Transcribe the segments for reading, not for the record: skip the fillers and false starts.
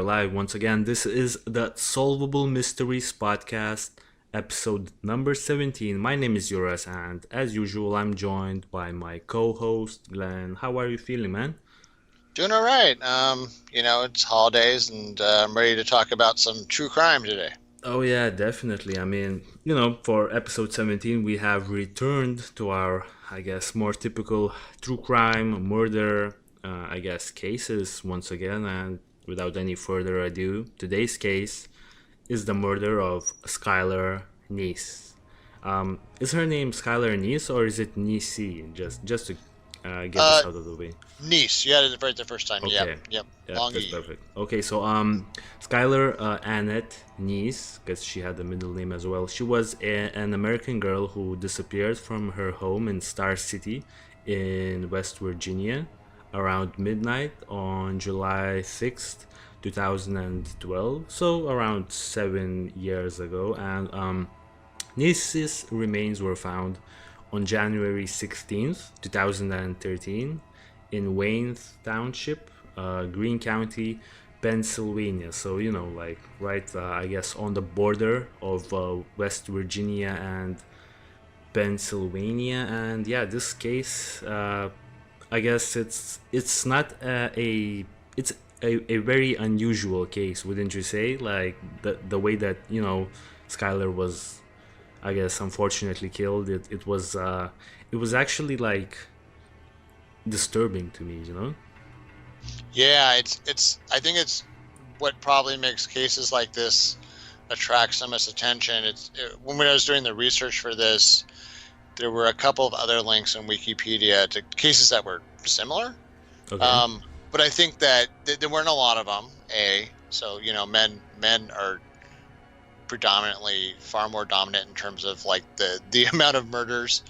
live once again. This is the Solvable Mysteries podcast, episode number 17. My name is JURAS, and as usual, I'm joined by my co-host, Glenn. How are you feeling, man? Doing all right. It's holidays, and I'm ready to talk about some true crime today. Oh, yeah, definitely. I mean, for episode 17, we have returned to our, more typical true crime, murder, cases once again. And without any further ado, today's case is the murder of Skylar Neese. Is her name Skylar Neese or is it Neese? Just to get this Uh, out of the way. Niece, you had it right the first time. Okay. Yep. Yeah, Long that's E. perfect. Okay, so Skylar Annette Neese, because she had the middle name as well. She was an American girl who disappeared from her home in Star City in West Virginia around midnight on July 6th, 2012. So around 7 years ago, and Neese's remains were found on January 16th, 2013 in Wayne Township, Greene County, Pennsylvania. So, right, on the border of West Virginia and Pennsylvania. And yeah, this case, I guess it's not it's a very unusual case, wouldn't you say? Like the way that Skylar was, I guess, unfortunately killed. It was actually like disturbing to me. Yeah, it's. I think it's what probably makes cases like this attract so much attention. When I was doing the research for this, there were a couple of other links in Wikipedia to cases that were similar. Okay. But I think that there weren't a lot of them. So men are predominantly far more dominant in terms of like the amount of murders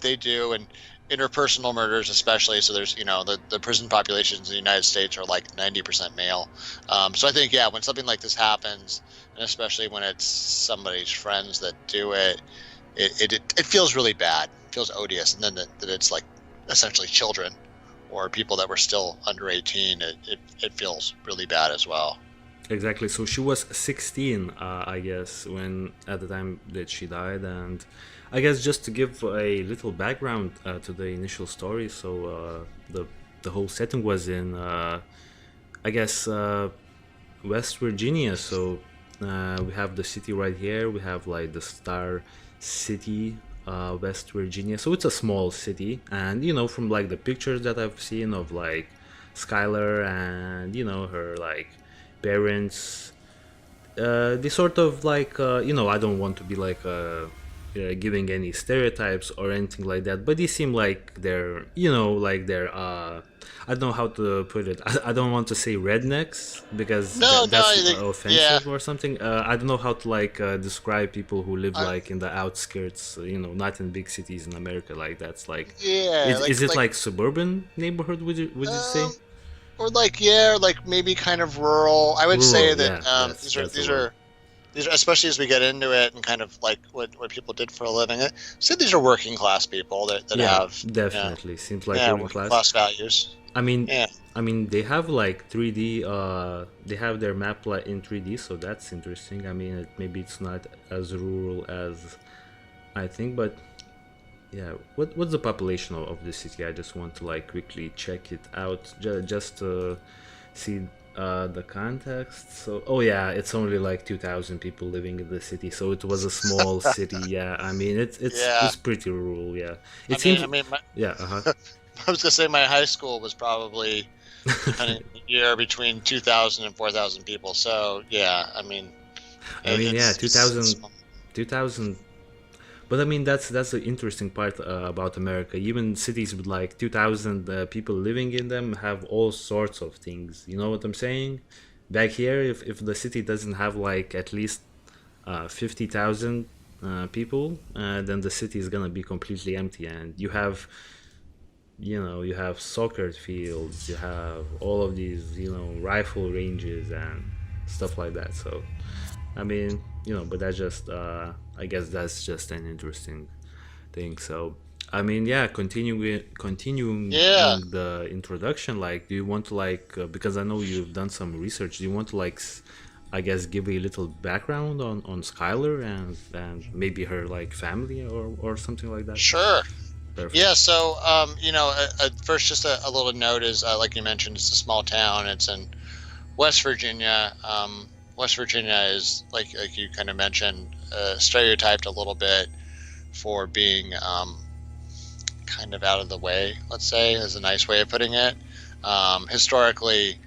they do, and interpersonal murders especially. So there's the prison populations in the United States are like 90% male. So I think when something like this happens, and especially when it's somebody's friends that do it, it feels really bad. It feels odious, and then that it's like essentially children or people that were still under 18. It feels really bad as well. Exactly. So she was 16, I guess, when at the time that she died, and I guess just to give a little background to the initial story. So the whole setting was in, West Virginia. So we have the city right here. We have like the Star City, West Virginia. So it's a small city, and from like the pictures that I've seen of like Skylar and her like parents, they sort of like I don't want to be like giving any stereotypes or anything like that, but they seem like they're I don't know how to put it. I don't want to say rednecks because No, no, that's I think, yeah. offensive or something. I don't know how to like describe people who live I, like in the outskirts, not in big cities in America. Like that's like, yeah, is it like suburban neighborhood? Would you say? um, or like maybe kind of rural. I would say Rural, that yeah, that's the word. these are, especially as we get into it and kind of like what people did for a living. So these are working class people that Yeah, have definitely seems like working working class. class values. I mean, Yeah. they have like 3D. They have their map like in 3D, so that's interesting. I mean, maybe it's not as rural as I think, but yeah. What's the population of the city? I just want to like quickly check it out, just to see the context. So, oh yeah, it's only like 2,000 people living in the city, so it was a small city. Yeah, I mean, it's Yeah. it's pretty rural. Yeah, I it mean, seems. I mean, Yeah. Uh-huh. I was gonna say my high school was probably, depending on the year, between 2,000 and 4,000 people. So yeah, I mean, I mean, yeah, it's 2000, small. 2000. But I mean, that's the interesting part about America. Even cities with like 2,000 people living in them have all sorts of things. You know what I'm saying? Back here, if the city doesn't have like at least 50,000 people, then the city is gonna be completely empty, and you have soccer fields, you have all of these rifle ranges and stuff like that. So I mean, but that's just I guess that's just an interesting thing. So I mean, yeah, continuing Yeah, the introduction. Like, do you want to like because I know you've done some research. Do you want to like, I guess, give a little background on Skylar and maybe her like family or something like that? sure. Perfect. Yeah, so first, just a little note is like you mentioned, it's a small town. It's in West Virginia. West Virginia is like you kind of mentioned, stereotyped a little bit for being kind of out of the way. Let's say is a nice way of putting it. Historically,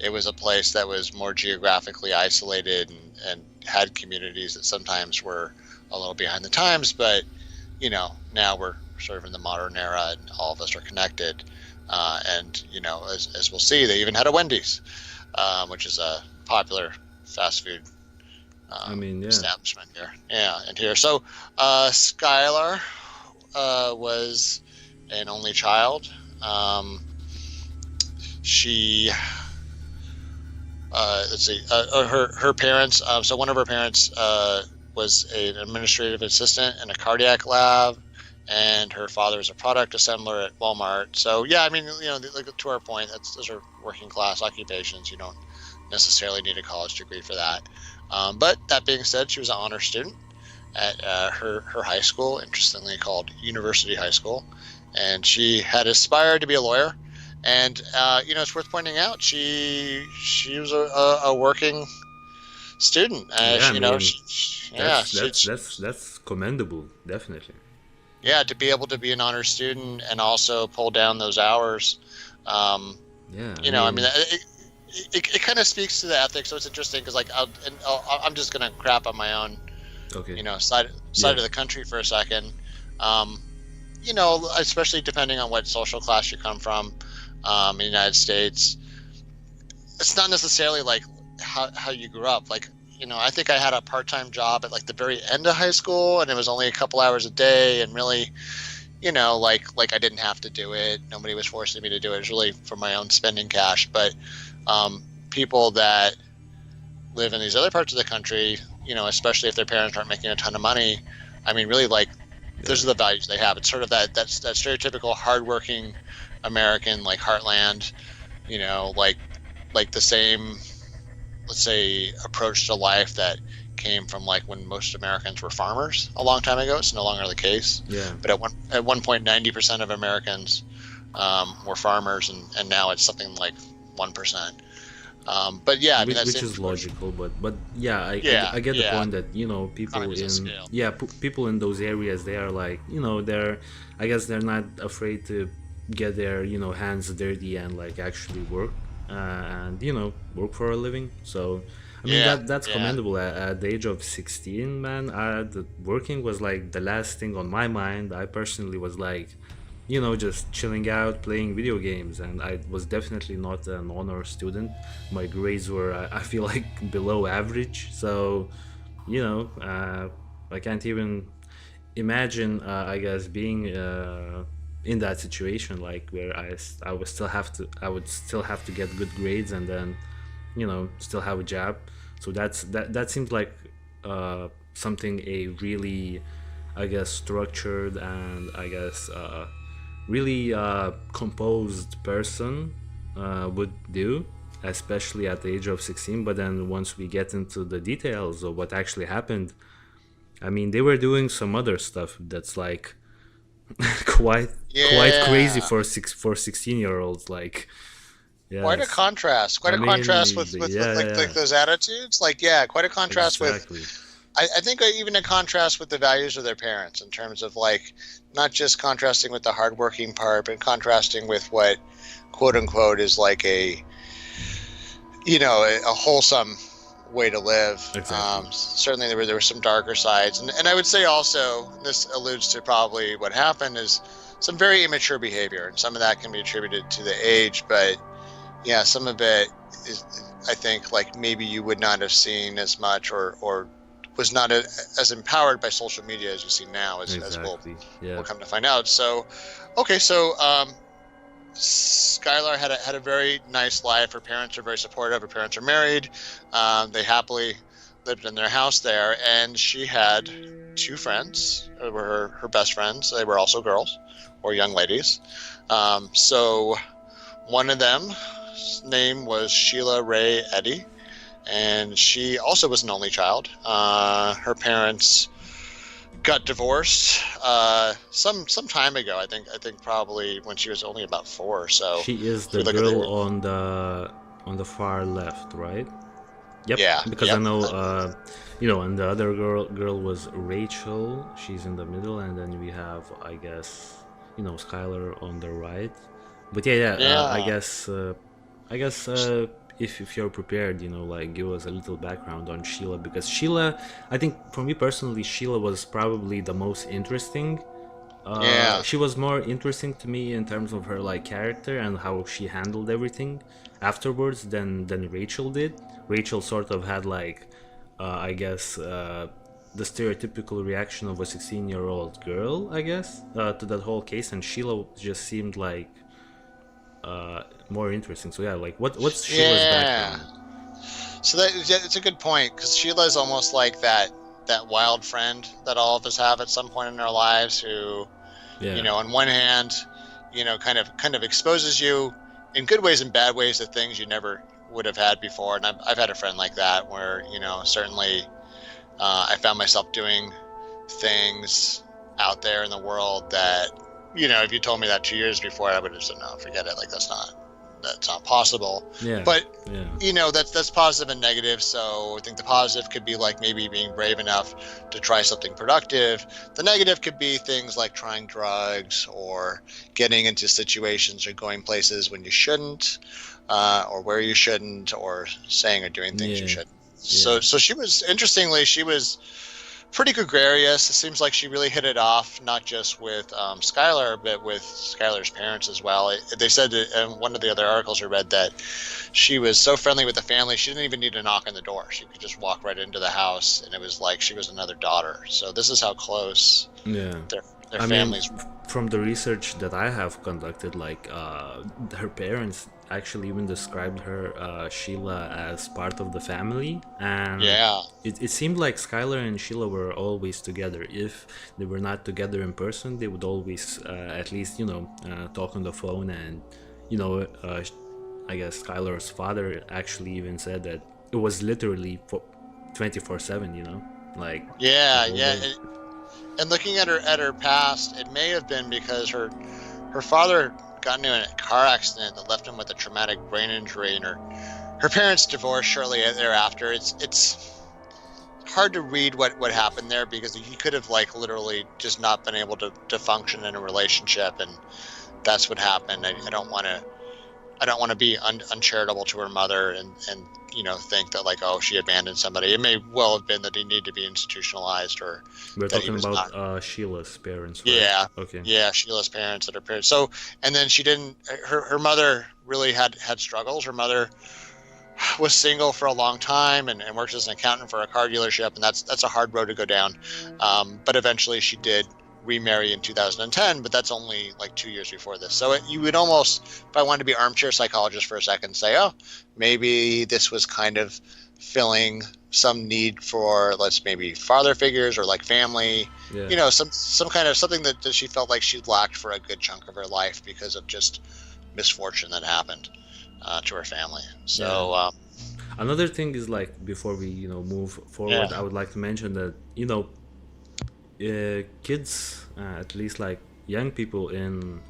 it was a place that was more geographically isolated and had communities that sometimes were a little behind the times, but now we're sort of in the modern era and all of us are connected. And as we'll see, they even had a Wendy's, which is a popular fast food I mean, yeah. establishment here. Yeah, and here. So Skylar was an only child. She let's see, her parents. So one of her parents was an administrative assistant in a cardiac lab, and her father is a product assembler at Walmart. So yeah, I mean, like, to our point, those are working class occupations. You don't necessarily need a college degree for that. But that being said, she was an honor student at her high school, interestingly called University High School, and she had aspired to be a lawyer. And it's worth pointing out she was a working student. Yeah, I mean, She that's commendable, definitely. yeah, to be able to be an honor student and also pull down those hours. Yeah, I mean, it kind of speaks to the ethics. So it's interesting because I'm just gonna crap on my own, okay. side Yeah. of the country for a second. Especially depending on what social class you come from, in the United States, it's not necessarily like how you grew up. Like, I think I had a part-time job at like the very end of high school, and it was only a couple hours a day, and really, like I didn't have to do it. Nobody was forcing me to do it. It was really for my own spending cash. But people that live in these other parts of the country, especially if their parents aren't making a ton of money, I mean, really, like, those are the values they have. It's sort of that stereotypical hardworking American, like, heartland, like the same, let's say, approach to life that came from like when most Americans were farmers a long time ago. It's no longer the case. Yeah. But at one point, 90% of Americans were farmers, and now it's something like 1%. But yeah, I mean, Which is logical, but yeah, I get the point that people Economies of in scale. people in those areas, they are like they're, I guess, they're not afraid to get their hands dirty and like actually work and work for a living. So I mean that's commendable. At the age of 16, man, working was like the last thing on my mind. I personally was like just chilling out, playing video games, and I was definitely not an honor student. My grades were, I feel like, below average. So, I can't even imagine, I guess, being in that situation, like where I would still have to get good grades and then, still have a job. So that seems like something a really, I guess, structured and I guess really composed person would do, especially at the age of 16. But then once we get into the details of what actually happened, I mean, they were doing some other stuff that's like quite crazy for 16-year-olds. Like, yes. Quite a contrast. Quite a contrast with like those attitudes. Like, yeah, quite a contrast exactly. with. I think even a contrast with the values of their parents in terms of like not just contrasting with the hardworking part, but contrasting with what quote unquote is like a wholesome way to live. Exactly. Certainly there were some darker sides, and I would say also this alludes to probably what happened is some very immature behavior, and some of that can be attributed to the age, but yeah, some of it is, I think, like maybe you would not have seen as much or was not as empowered by social media as you see now, as we'll come to find out. So, okay, so Skylar had a very nice life. Her parents are very supportive. Her parents are married. They happily lived in their house there, and she had two friends who were her best friends. They were also girls or young ladies. So one of them's name was Sheila Ray Eddy, and she also was an only child. Her parents got divorced some time ago. I think probably when she was only about 4 or so. She is the girl on the far left, right? Yep. Yeah. Because yep. I know, and the other girl was Rachel. She's in the middle, and then we have, I guess, Skylar on the right. But Yeah. I guess if you're prepared, like give us a little background on Sheila, because Sheila, I think for me personally, Sheila was probably the most interesting. Yeah. She was more interesting to me in terms of her like character and how she handled everything afterwards than Rachel did. Rachel sort of had like, I guess, the stereotypical reaction of a 16-year-old girl, I guess, to that whole case, and Sheila just seemed like more interesting. So yeah, like what's Sheila's background? So it's a good point, because Sheila's almost like that wild friend that all of us have at some point in our lives, who, on one hand, kind of exposes you in good ways and bad ways to things you never would have had before. And I've had a friend like that, where certainly I found myself doing things out there in the world that, if you told me that 2 years before, I would have said, no, forget it. Like, that's not possible. Yeah. But that's positive and negative. So I think the positive could be like maybe being brave enough to try something productive. The negative could be things like trying drugs, or getting into situations or going places when you shouldn't, or where you shouldn't, or saying or doing things you shouldn't. So she was pretty gregarious. It seems like she really hit it off, not just with Skylar, but with Skylar's parents as well. They said in one of the other articles I read that she was so friendly with the family, she didn't even need to knock on the door. She could just walk right into the house, and it was like she was another daughter. So this is how close their families were. From the research that I have conducted, like her parents actually even described her, Sheila, as part of the family, and it seemed like Skylar and Sheila were always together. If they were not together in person, they would always at least talk on the phone, and I guess Skylar's father actually even said that it was literally 24/7, like And looking at her past, it may have been because her father got into a car accident that left him with a traumatic brain injury, and her parents divorced shortly thereafter. It's hard to read what happened there, because he could have like literally just not been able to function in a relationship, and that's what happened. I don't want to be uncharitable to her mother and think that like, oh, she abandoned somebody. It may well have been that he needed to be institutionalized, or we're that talking about Sheila's parents, right? Yeah. Okay. Yeah, Sheila's parents and her parents. So, and then she didn't. Her mother really had struggles. Her mother was single for a long time and worked as an accountant for a car dealership, and that's a hard road to go down. But eventually, she did remarry in 2010, but that's only like 2 years before this. So you would almost, if I wanted to be armchair psychologist for a second, say, oh, maybe this was kind of filling some need for, let's maybe father figures or like family, some kind of something that she felt like she lacked for a good chunk of her life because of just misfortune that happened to her family. So another thing is, like, before we move forward, I would like to mention that kids, at least like young people in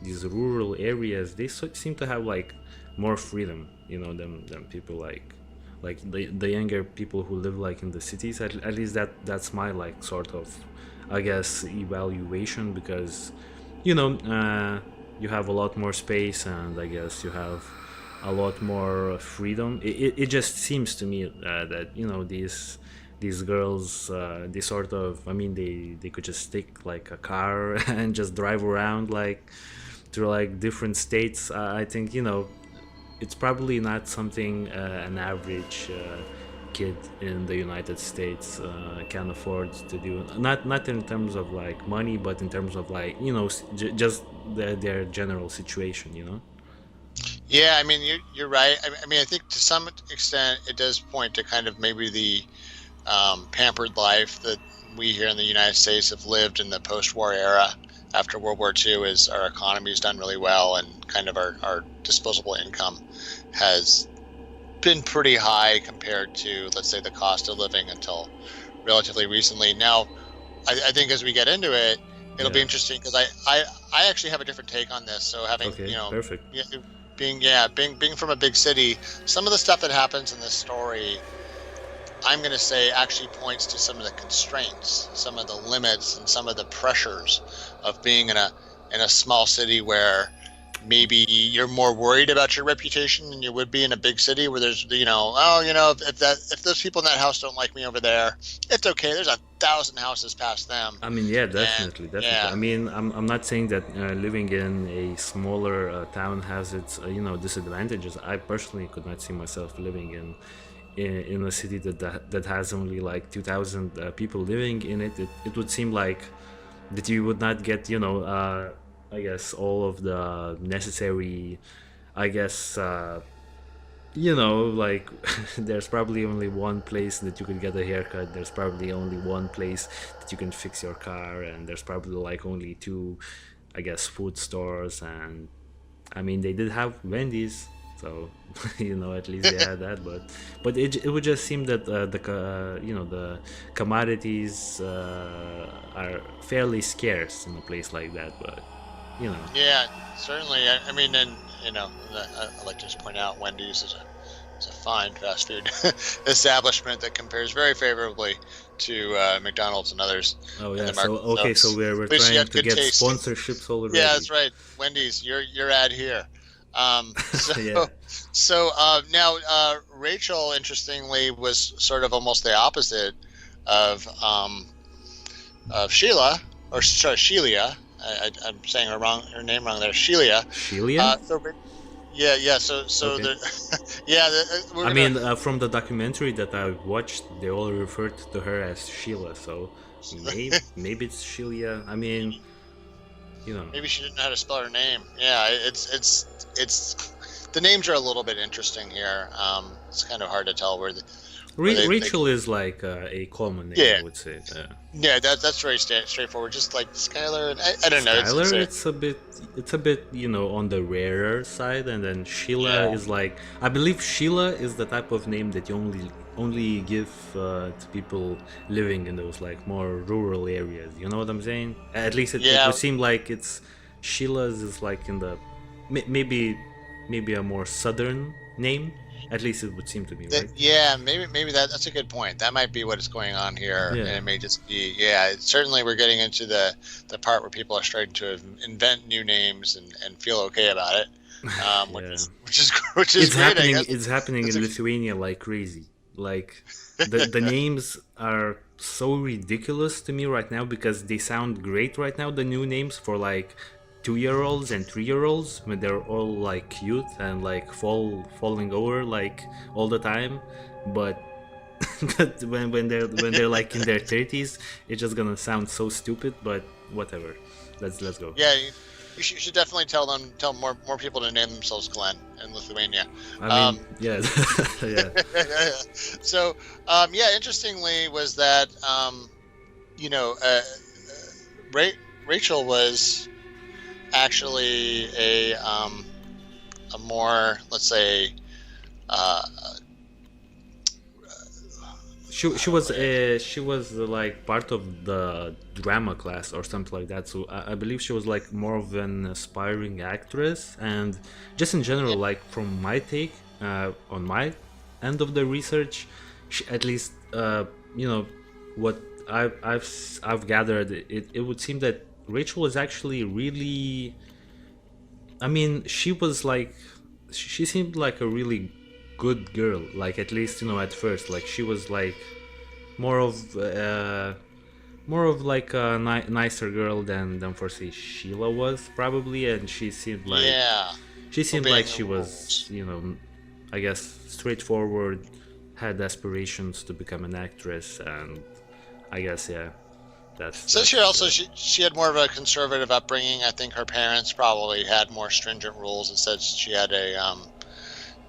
these rural areas, they seem to have like more freedom, than people like the younger people who live like in the cities. At least that's my like sort of, I guess, evaluation, because you have a lot more space, and I guess you have a lot more freedom. It just seems to me that these girls, they sort of, I mean, they could just take like a car and just drive around like to like different states. I think it's probably not something an average kid in the United States can afford to do. Not in terms of like money, but in terms of like just their general situation. Yeah, I mean, you're right. I mean, I think to some extent it does point to kind of maybe pampered life that we here in the United States have lived in the post-war era after World War II. Is our economy's done really well, and kind of our disposable income has been pretty high compared to, let's say, the cost of living until relatively recently. Now, I think as we get into it, it'll be interesting because I actually have a different take on this. So having Okay, perfect. being from a big city, some of the stuff that happens in this story, I'm going to say, actually points to some of the constraints, some of the limits, and some of the pressures of being in a small city where maybe you're more worried about your reputation than you would be in a big city where there's, if those people in that house don't like me over there, it's okay. There's 1,000 houses past them. I mean, yeah, definitely. Yeah. I mean, I'm not saying that living in a smaller town has its disadvantages. I personally could not see myself living in a city that has only like 2,000 people living in it. It would seem like that you would not get I guess all of the necessary, I guess like there's probably only one place that you could get a haircut. There's probably only one place that you can fix your car, and there's probably like only two, I guess, food stores. And I mean, they did have Wendy's, so at least they had that. But it would just seem that the commodities are fairly scarce in a place like that. But Yeah, certainly. I mean, and I'd like to just point out Wendy's is a fine fast food establishment that compares very favorably to McDonald's and others. Oh in yeah, the market. so we're at least you trying had to good get taste. sponsorships already. Yeah, that's right. Wendy's, your ad here. So Yeah. so now Rachel, interestingly, was sort of almost the opposite of Sheila, or sorry, Shelia. I'm saying her name wrong there. Shelia. Shelia? Yeah. So Okay. I mean, from the documentary that I watched, they all referred to her as Sheila, so maybe it's Shelia. I mean, maybe she didn't know how to spell her name. Yeah, it's the names are a little bit interesting here. It's kind of hard to tell where Rachel is like a common name, Yeah. I would say. Yeah, that's very straightforward. Just like Skylar, and I don't know. Skylar, it's a bit on the rarer side, and then Sheila is like, I believe Sheila is the type of name that you only give to people living in those like more rural areas. You know what I'm saying? At least it would seem like it's Sheila's is like in the maybe a more southern name. At least it would seem to me, right? Yeah, maybe that's a good point. That might be what is going on here, Yeah. and it may just be certainly we're getting into the part where people are starting to invent new names and feel okay about it, which is it's great. happening. I guess. It's happening in Lithuania like crazy. Like the names are so ridiculous to me right now because they sound great right now. The new names for like 2-year-olds and 3-year-olds when they're all like cute and like falling over like all the time, but when they're like in their 30s, it's just gonna sound so stupid. But whatever, let's go. Yeah, you should definitely tell more people to name themselves Glenn in Lithuania. I mean, yeah. So, interestingly was that Rachel was actually a more, let's say, she was like part of the drama class or something like that. So I believe she was like more of an aspiring actress, and just in general, like from my take on my end of the research, at least what I've gathered, it would seem that Rachel was actually really, I mean, she seemed like a really good girl, like at least at first, like she was like more of like a nicer girl than for say Sheila was probably, and she seemed like she was I guess straightforward, had aspirations to become an actress, and I guess she had more of a conservative upbringing. I think her parents probably had more stringent rules. It says she had a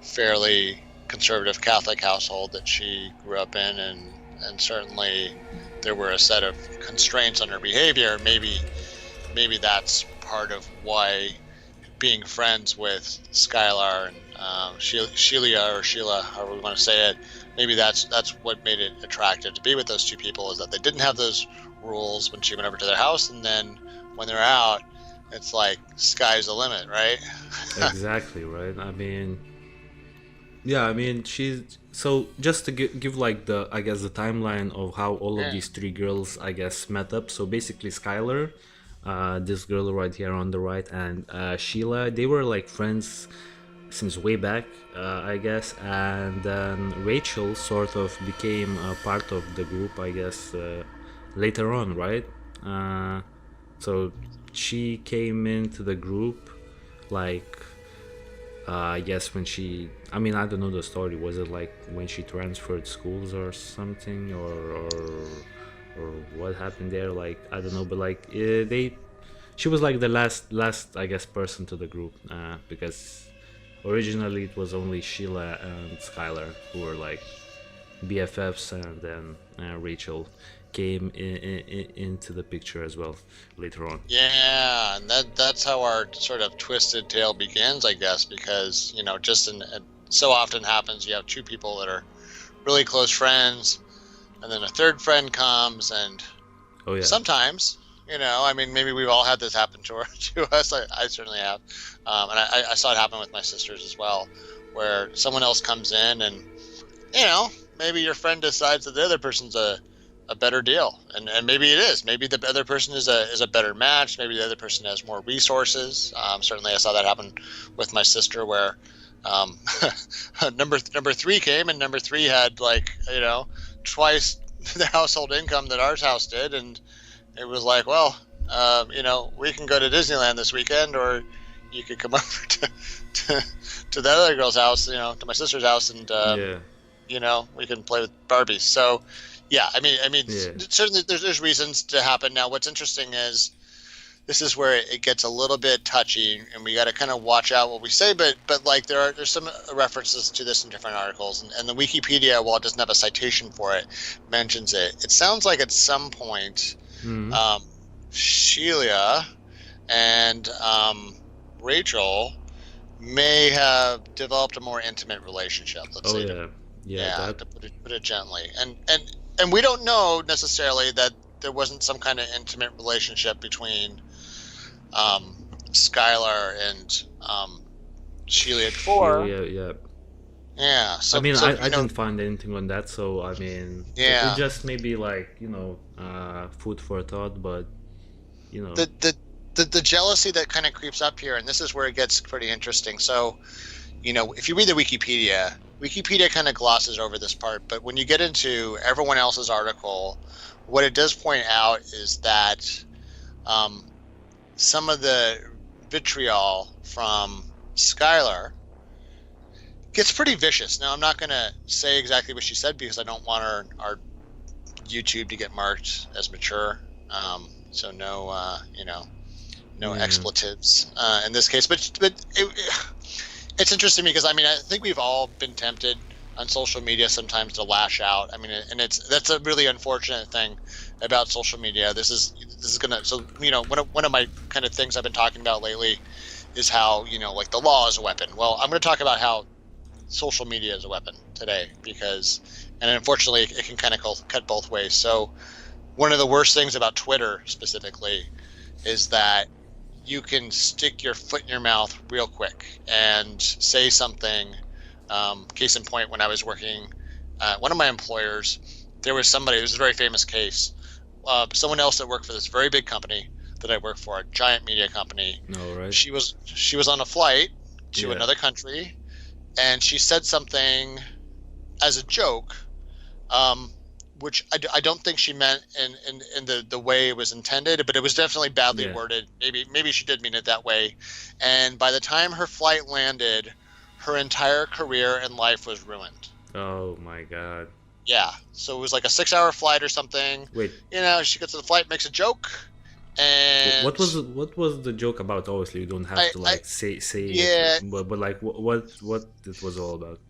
fairly conservative Catholic household that she grew up in, and and certainly there were a set of constraints on her behavior. Maybe that's part of why being friends with Skylar and Sheila, however we want to say it, maybe that's what made it attractive to be with those two people, is that they didn't have those rules when she went over to their house, and then when they're out, it's like sky's the limit, right? Exactly, right? I mean, yeah, I mean, she's so just to give like the, I guess, the timeline of how all of Yeah. these three girls, I guess, met up. So basically, Skylar, this girl right here on the right, and Sheila, they were like friends since way back, I guess, and then Rachel sort of became a part of the group, I guess, later on, right? So she came into the group like I guess when she, I mean, I don't know the story. Was it like when she transferred schools or something, or what happened there? Like I don't know, but like she was like the last I guess person to the group, because originally it was only Sheila and Skylar who were like BFFs, and then Rachel came into the picture as well later on. Yeah, and that's how our sort of twisted tale begins, I guess, because just so often happens, you have two people that are really close friends, and then a third friend comes, and Oh yeah. sometimes, I mean, maybe we've all had this happen to us. I certainly have, and I saw it happen with my sisters as well, where someone else comes in, and maybe your friend decides that the other person's a better deal, and maybe it is. Maybe the other person is a better match. Maybe the other person has more resources. Certainly, I saw that happen with my sister, where number three came, and number three had twice the household income that ours house did, and it was like, well, we can go to Disneyland this weekend, or you could come over to that other girl's house, to my sister's house, and we can play with Barbies. So. Yeah, I mean, Yeah. certainly there's reasons to happen. Now, what's interesting is this is where it gets a little bit touchy, and we got to kind of watch out what we say. But like there's some references to this in different articles, and the Wikipedia, while it doesn't have a citation for it, mentions it. It sounds like at some point, Sheila and Rachel may have developed a more intimate relationship. Let's say, to put it gently, and we don't know necessarily that there wasn't some kind of intimate relationship between Skylar and Sheila before. Yeah. So I mean, I didn't find anything on that, so I mean, it just maybe like food for thought, but the jealousy that kind of creeps up here, and this is where it gets pretty interesting. So, if you read the Wikipedia kind of glosses over this part, but when you get into everyone else's article, what it does point out is that some of the vitriol from Skylar gets pretty vicious. Now, I'm not going to say exactly what she said because I don't want our YouTube to get marked as mature. So no, no expletives in this case. But it's interesting because I think we've all been tempted on social media sometimes to lash out. I mean, and that's a really unfortunate thing about social media. This is gonna, so one of my kind of things I've been talking about lately is how like the law is a weapon. Well, I'm going to talk about how social media is a weapon today, and unfortunately it can kind of cut both ways. So one of the worst things about Twitter specifically is that you can stick your foot in your mouth real quick and say something. Case in point, when I was working at one of my employers, there was somebody, it was a very famous case, someone else that worked for this very big company that I work for, a giant media company. Oh, right. She was on a flight to another country, and she said something as a joke, which I don't think she meant in the way it was intended, but it was definitely badly worded. Maybe she did mean it that way. And by the time her flight landed, her entire career and life was ruined. Oh my God. Yeah. So it was like a 6-hour flight or something. Wait. She gets to the flight, makes a joke. And what was the joke about? Obviously, you don't have to say yeah. it, but like what it was all about.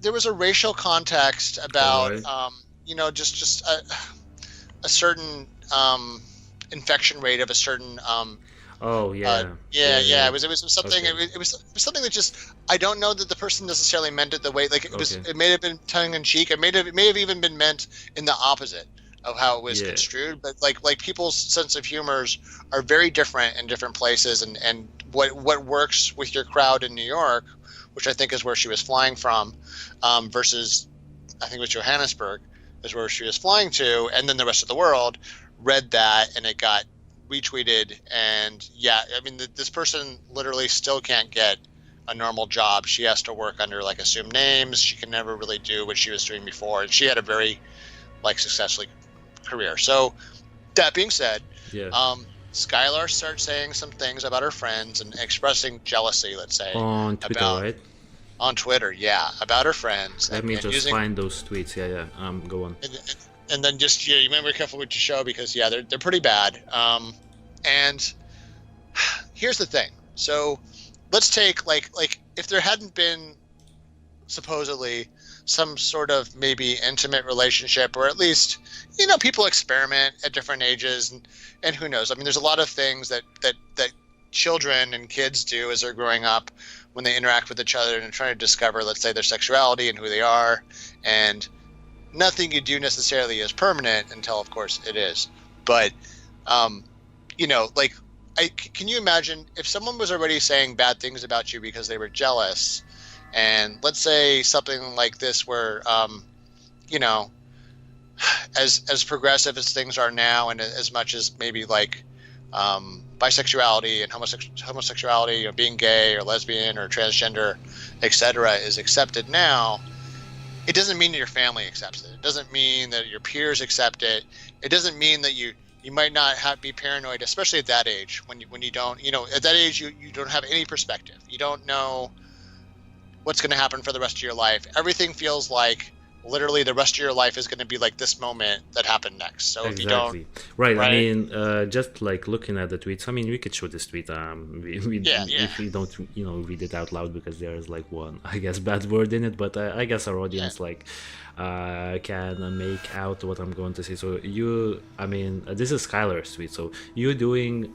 There was a racial context about just a certain infection rate of a certain Oh yeah, yeah, yeah. it was something Okay. it was something that just, I don't know that the person necessarily meant it the way, like, Okay. it may have been tongue in cheek, it may have even been meant in the opposite of how it was Yeah. construed, but like people's sense of humors are very different in different places, and what works with your crowd in New York, which I think is where she was flying from, versus I think it was Johannesburg is where she was flying to, and then the rest of the world read that and it got retweeted. And yeah, I mean, this person literally still can't get a normal job. She has to work under like assumed names. She can never really do what she was doing before, and she had a very like successful career. So that being said, Yeah. Skylar starts saying some things about her friends and expressing jealousy, let's say, On Twitter, about right? on Twitter, yeah, about her friends, Let me and just using find those tweets. Yeah, yeah. Go on. and then just, yeah, you remember careful what you show, because yeah, they're pretty bad. And here's the thing. So let's take like if there hadn't been supposedly some sort of maybe intimate relationship, or at least, people experiment at different ages, and who knows, I mean, there's a lot of things that children and kids do as they're growing up when they interact with each other and trying to discover, let's say, their sexuality and who they are, and nothing you do necessarily is permanent until, of course, it is. But like, can you imagine if someone was already saying bad things about you because they were jealous, and let's say something like this, where as progressive as things are now, and as much as maybe like bisexuality and homosexuality, being gay or lesbian or transgender, etc., is accepted now, it doesn't mean that your family accepts it. It doesn't mean that your peers accept it. It doesn't mean that you might not be paranoid, especially at that age, when you don't, at that age, you don't have any perspective. You don't know what's going to happen for the rest of your life. Everything feels like literally the rest of your life is going to be like this moment that happened next. So if you don't, Exactly. Right. I right? mean, just like looking at the tweets. I mean, we could show this tweet. Yeah, yeah, If we don't, read it out loud because there's like one, I guess, bad word in it. But I guess our yeah. audience can make out what I'm going to say. So I mean, this is Skylar's tweet. So you doing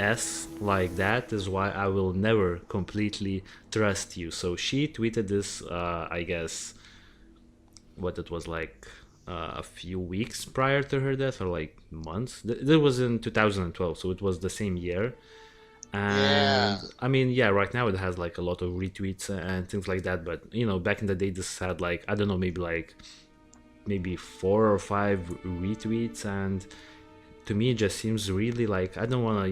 S like that is why I will never completely trust you. So she tweeted this. I guess what it was like a few weeks prior to her death, or like months. That was in 2012, so it was the same year. And Yeah. I mean, yeah, right now it has like a lot of retweets and things like that. But back in the day, this had like, I don't know, maybe 4 or 5 retweets, and to me it just seems really like, I don't want to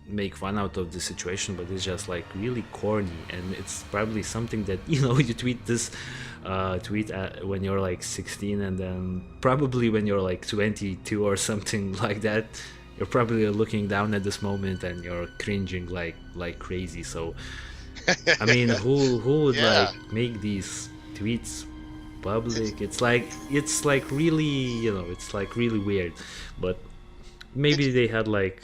make fun out of the situation, but it's just like really corny, and it's probably something that you tweet this tweet when you're like 16, and then probably when you're like 22 or something like that, you're probably looking down at this moment and you're cringing like crazy. So I mean, who would Yeah. like make these tweets public? It's like really, it's like really weird. But maybe It's they had like,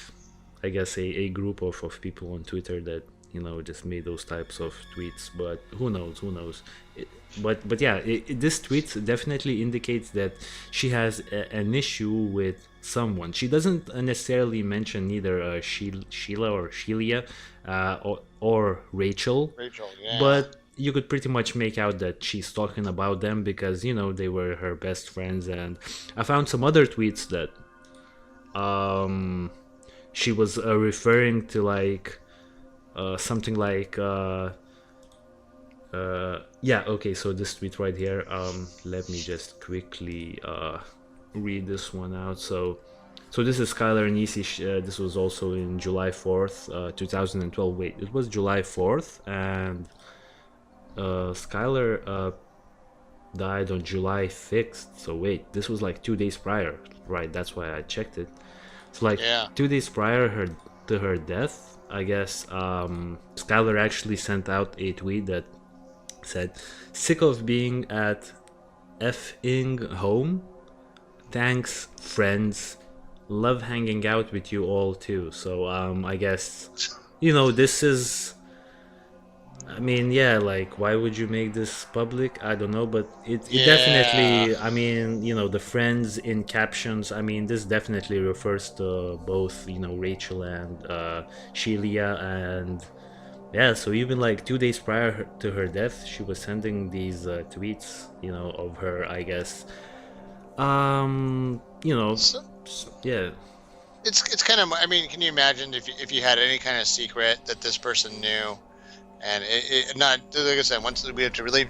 I guess, a group of people on Twitter that just made those types of tweets. But who knows but yeah, this tweet definitely indicates that she has an issue with someone. She doesn't necessarily mention either Sheila or Shelia, or Rachel, Rachel. Yeah. but you could pretty much make out that she's talking about them because they were her best friends. And I found some other tweets that she was referring to like something like yeah, okay, so this tweet right here, let me just quickly read this one out. So this is Skylar Neese. This was also in July 4th, 2012. Wait, it was July 4th, and Skylar died on July 5th. So wait, this was like 2 days prior, right? That's why I checked it. So like Yeah. 2 days prior to her death, I guess, Skylar actually sent out a tweet that said, "Sick of being at effing home. Thanks, friends. Love hanging out with you all too." So I guess this is I mean, yeah, like why would you make this public? I don't know, but it Yeah. definitely. I mean, the friends in captions. I mean, this definitely refers to both Rachel and Shelia, and yeah. So even like 2 days prior to her death, she was sending these tweets, of her. I guess. So Yeah. it's kind of. I mean, can you imagine if you had any kind of secret that this person knew? And not like I said, once we have to really,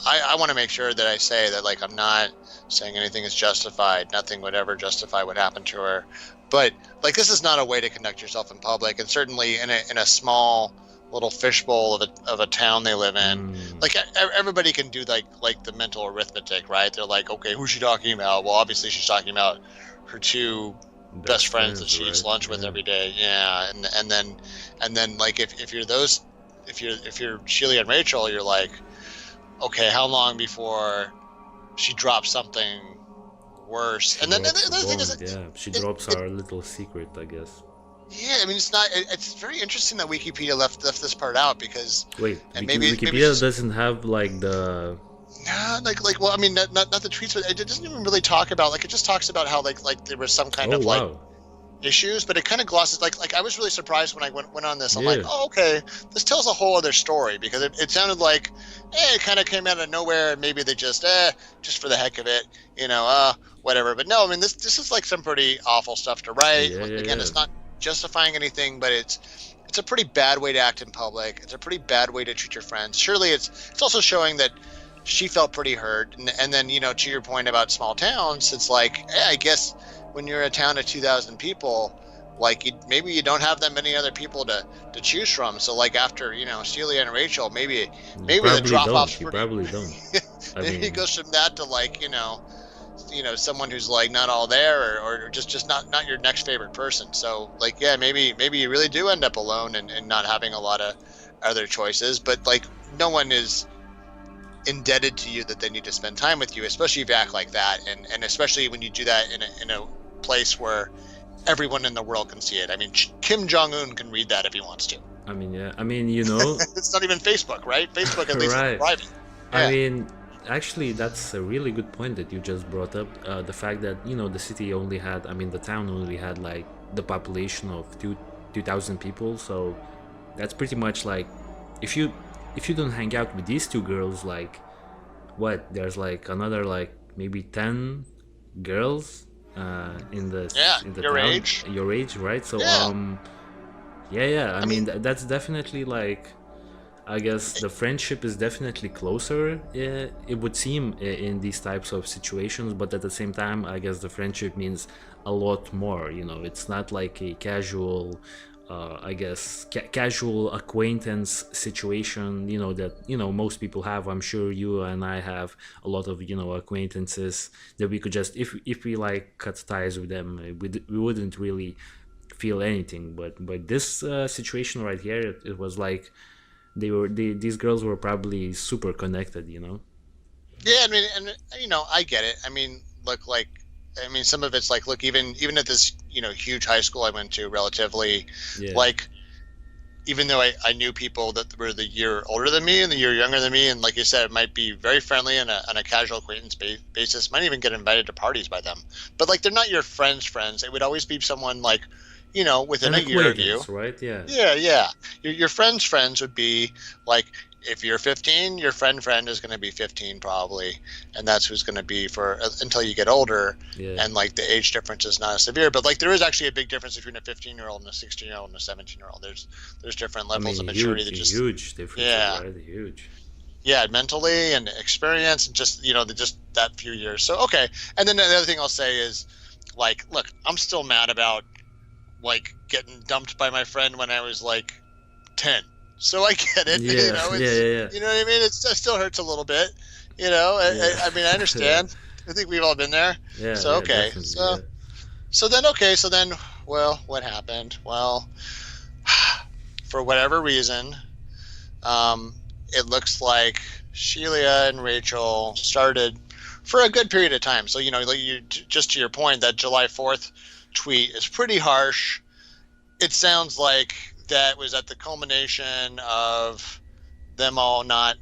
I want to make sure that I say that like I'm not saying anything is justified. Nothing would ever justify what happened to her. But like this is not a way to conduct yourself in public, and certainly in a small little fishbowl of a town they live in. Mm, Like everybody can do like the mental arithmetic, right? They're like, okay, who's she talking about? Well, obviously she's talking about her two best best friends that friends, she eats right? lunch with Yeah. every day. Yeah, and then like if you're those if you're Sheila and Rachel, you're like, okay, how long before she drops something worse? She And then the drops a other thing is, bomb. Yeah, she drops our little secret, I guess. yeah, I mean, it's not. It's very interesting that Wikipedia left this part out because, Wait, and maybe Wikipedia she's doesn't have like the. nah, well, I mean, not the tweets, but it doesn't even really talk about like it just talks about how like there was some kind Oh of like wow. issues, but it kind of glosses like I was really surprised when I went on this. I'm like, Yeah. oh, okay, this tells a whole other story because it sounded like it kind of came out of nowhere and maybe they just for the heck of it, whatever. But no, I mean this is like some pretty awful stuff to write. Yeah, yeah, Again, yeah. it's not justifying anything, but it's a pretty bad way to act in public. It's a pretty bad way to treat your friends. Surely it's also showing that she felt pretty hurt, and then to your point about small towns, it's like I guess when you're a town of 2,000 people, like maybe you don't have that many other people to choose from. So like after Celia and Rachel, You maybe the probably drop off's don't. You pretty. probably don't. I Maybe it mean, goes from that to like someone who's like not all there or just not your next favorite person. So like yeah, maybe you really do end up alone and not having a lot of other choices. But like no one is indebted to you that they need to spend time with you, especially if you act like that, and especially when you do that in a place where everyone in the world can see it. I mean, Kim Jong-un can read that if he wants to. I mean, yeah. I mean, It's not even Facebook, right? Facebook at least is right. private. I Yeah. mean, actually, that's a really good point that you just brought up. The fact that the city only had, I mean, the town only had like the population of 2,000 people. So that's pretty much like if you don't hang out with these two girls, like what? There's like another like maybe 10 girls Yeah, in the your town age. your age, right? So Yeah. yeah. I I mean, mean, that's definitely like I guess the friendship is definitely closer. It would seem in these types of situations, but at the same time, I guess the friendship means a lot more. It's not like a casual, I guess, casual acquaintance situation. That most people have. I'm sure you and I have a lot of acquaintances that we could just if we like cut ties with them, we wouldn't really feel anything. But this situation right here, it was like these girls were probably super connected. yeah, I mean, and I get it. I mean, look, like, I mean, some of it's like, look, even at this, huge high school I went to, relatively, Yeah, like, even though I knew people that were the year older than me and the year younger than me, and like you said, it might be very friendly on a casual acquaintance basis, might even get invited to parties by them. But like, they're not your friends. It would always be someone like, within an a year of you. acquaintance, right? Yeah. Yeah. Your friends would be like if you're 15, your friend is going to be 15 probably, and that's who's going to be for until you get older. Yeah. And like the age difference is not as severe, but like there is actually a big difference between a 15-year-old and a 16-year-old and a 17-year-old. There's different I levels mean, of maturity that just huge differences, yeah right? Huge. yeah mentally and experience and just just that few years. So okay, and then the other thing I'll say is like, look, I'm still mad about like getting dumped by my friend when I was like 10. So I get it. Yeah, It's yeah. you know what I mean. It still hurts a little bit. Yeah. I mean, I Yeah. understand. I think we've all been there. Yeah, So yeah, okay. definitely. So Yeah. so then well, what happened? Well, for whatever reason, it looks like Sheila and Rachel started for a good period of time. So like just to your point, that July 4th tweet is pretty harsh. It sounds like that was at the culmination of them all not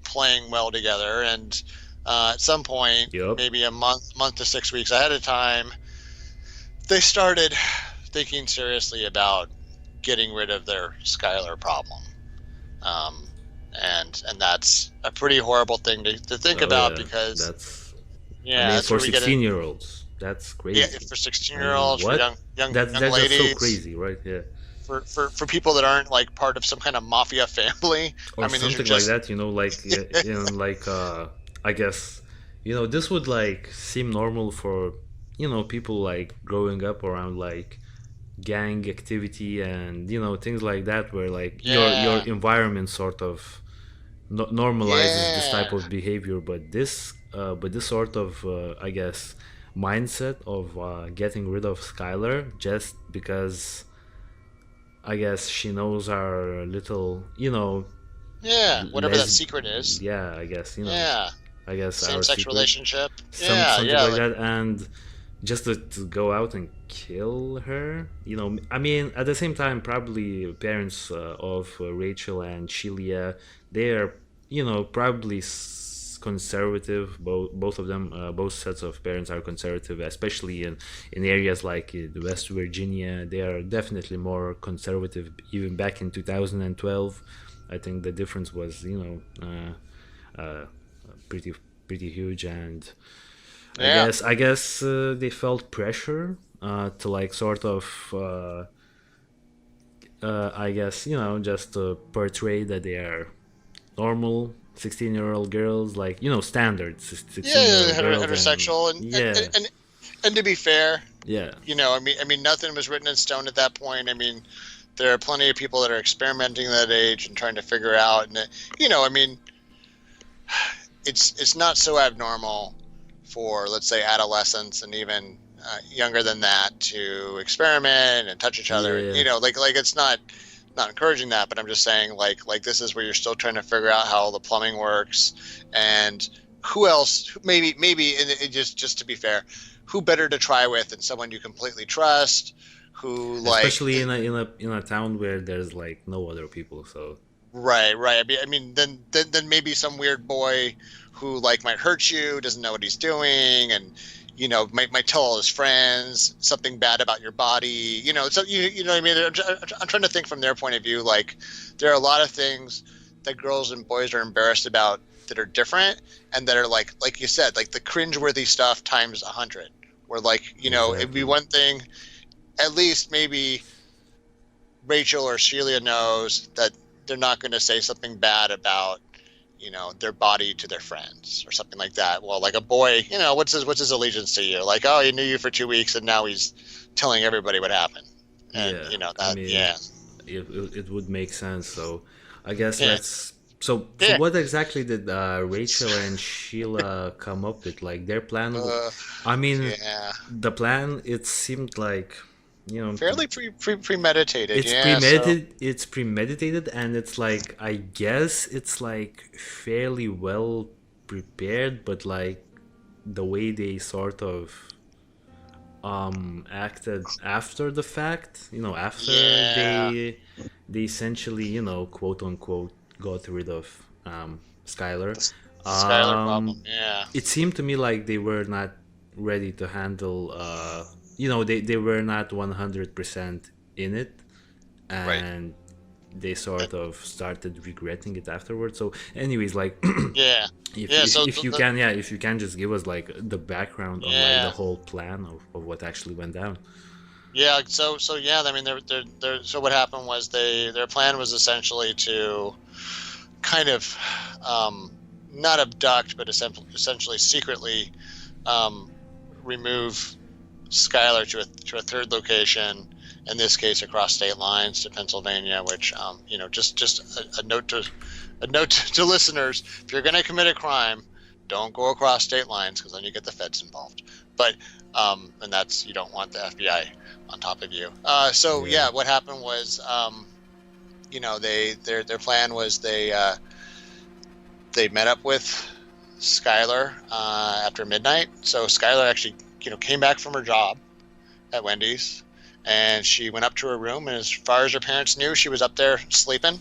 playing well together, and at some point, Yep. maybe a month to 6 weeks ahead of time, they started thinking seriously about getting rid of their Skylar problem. Um, and that's a pretty horrible thing to think Oh about, yeah, because that's. I yeah, mean, that's for where we get in. 16-year-olds, that's Yeah, crazy. for I mean, 16-year-olds, for what? young That's just so ladies, crazy, right? Yeah, for people that aren't like part of some kind of mafia family. or I mean, these are something like just that. Like like I guess this would like seem normal for people like growing up around like gang activity and things like that, where like your yeah, environment sort of normalizes this yeah, type of behavior, but this sort of I guess mindset of getting rid of Skylar just because I guess she knows our little yeah. Whatever that les secret is. yeah, I guess Yeah, I guess our same-sex secret, relationship. Yeah, something yeah, like like that, and just to go out and kill her. I mean, at the same time, probably parents of Rachel and Shelia, they are probably conservative. Both of them, both sets of parents are conservative, especially in areas like West Virginia. They are definitely more conservative. Even back in 2012, I think the difference was pretty pretty huge, and yeah, I guess they felt pressure to like sort of I guess just to portray that they are normal 16-year-old girls, like standard yeah. 16-year-old girls, and Heterosexual, yeah, and to be fair, yeah, I mean, nothing was written in stone at that point. I mean, there are plenty of people that are experimenting at that age and trying to figure out, and I mean, it's not so abnormal for, let's say, adolescents and even younger than that to experiment and touch each other, and yeah, like it's not encouraging that, but I'm just saying, like this is where you're still trying to figure out how the plumbing works, and who else, maybe and just to be fair, who better to try with than someone you completely trust, who like especially in a town where there's like no other people, so right. I mean, then maybe some weird boy who like might hurt you, doesn't know what he's doing, and might tell all his friends something bad about your body. So you know what I mean. I'm trying to think from their point of view. Like, there are a lot of things that girls and boys are embarrassed about that are different, and that are like you said, like the cringeworthy stuff times 100. Where like it'd be exactly. one thing, at least maybe Rachel or Sheila knows that they're not going to say something bad about their body to their friends or something like that. Well, like a boy, what's his allegiance to you? Like, oh, he knew you for 2 weeks and now he's telling everybody what happened. And Yeah, I that, mean, yeah, it would make sense. So, I guess yeah, let's. So yeah. what exactly did Rachel and Sheila come up with? Like their plan? Uh, I mean, yeah, the plan. It seemed like, fairly premeditated. Yeah. So It's premeditated, and it's like I guess it's like fairly well prepared, but like the way they sort of acted after the fact, after yeah, they essentially, quote unquote, got rid of Skylar. the Skylar problem. um Yeah, it seemed to me like they were not ready to handle they were not 100% in it, right. and they sort of started regretting it afterwards. So anyways, like Yeah, if, yeah. if, So if you can, yeah, if you can just give us like the background on like the yeah, whole plan of what actually went down. yeah. So yeah. I mean, so what happened was their plan was essentially to kind of not abduct, but essentially secretly um, remove Skylar to a third location. In this case, across state lines to Pennsylvania. Which just a note to listeners: if you're going to commit a crime, don't go across state lines, because then you get the feds involved. But and that's, you don't want the FBI on top of you. So Yeah. yeah, what happened was their plan was they met up with Skylar after midnight. So Skylar actually came back from her job at Wendy's, and she went up to her room, and as far as her parents knew, she was up there sleeping.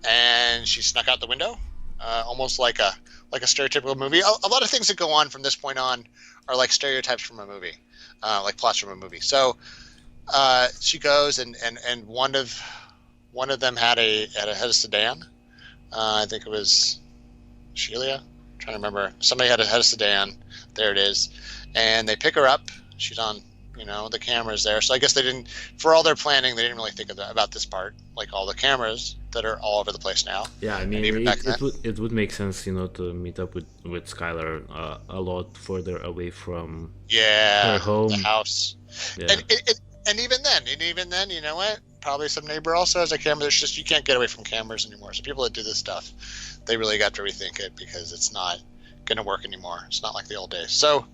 and she snuck out the window, almost like a stereotypical movie. A lot of things that go on from this point on are like stereotypes from a movie, like plots from a movie. So she goes, and one of them had a sedan. I think it was Sheila. I'm trying to remember. Somebody had a sedan. There it is, and they pick her up. She's on, the cameras there. So I guess they didn't, for all their planning, they didn't really think about this part, like all the cameras that are all over the place now. Yeah, I mean, it would make sense, to meet up with Skylar a lot further away from her home, the house. Yeah. And even then, you know what? Probably some neighbor also has a camera. There's just, you can't get away from cameras anymore. So people that do this stuff, they really got to rethink it, because it's not going to work anymore. It's not like the old days. So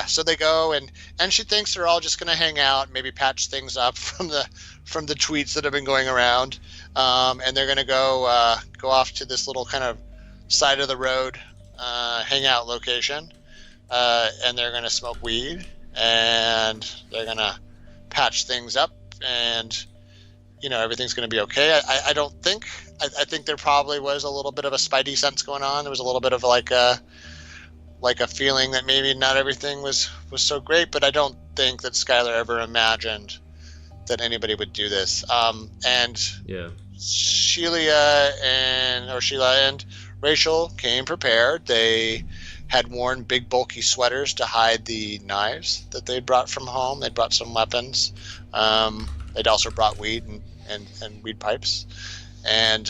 so they go, and she thinks they're all just going to hang out, maybe patch things up from the tweets that have been going around, and they're going to go off to this little kind of side of the road hangout location, and they're going to smoke weed, and they're going to patch things up, and everything's going to be okay. I don't think. I think there probably was a little bit of a spidey sense going on. There was a little bit of like a feeling that maybe not everything was so great, but I don't think that Skylar ever imagined that anybody would do this. And Sheila and Rachel came prepared. They had worn big bulky sweaters to hide the knives that they'd brought from home. They'd brought some weapons. They'd also brought weed and weed pipes. And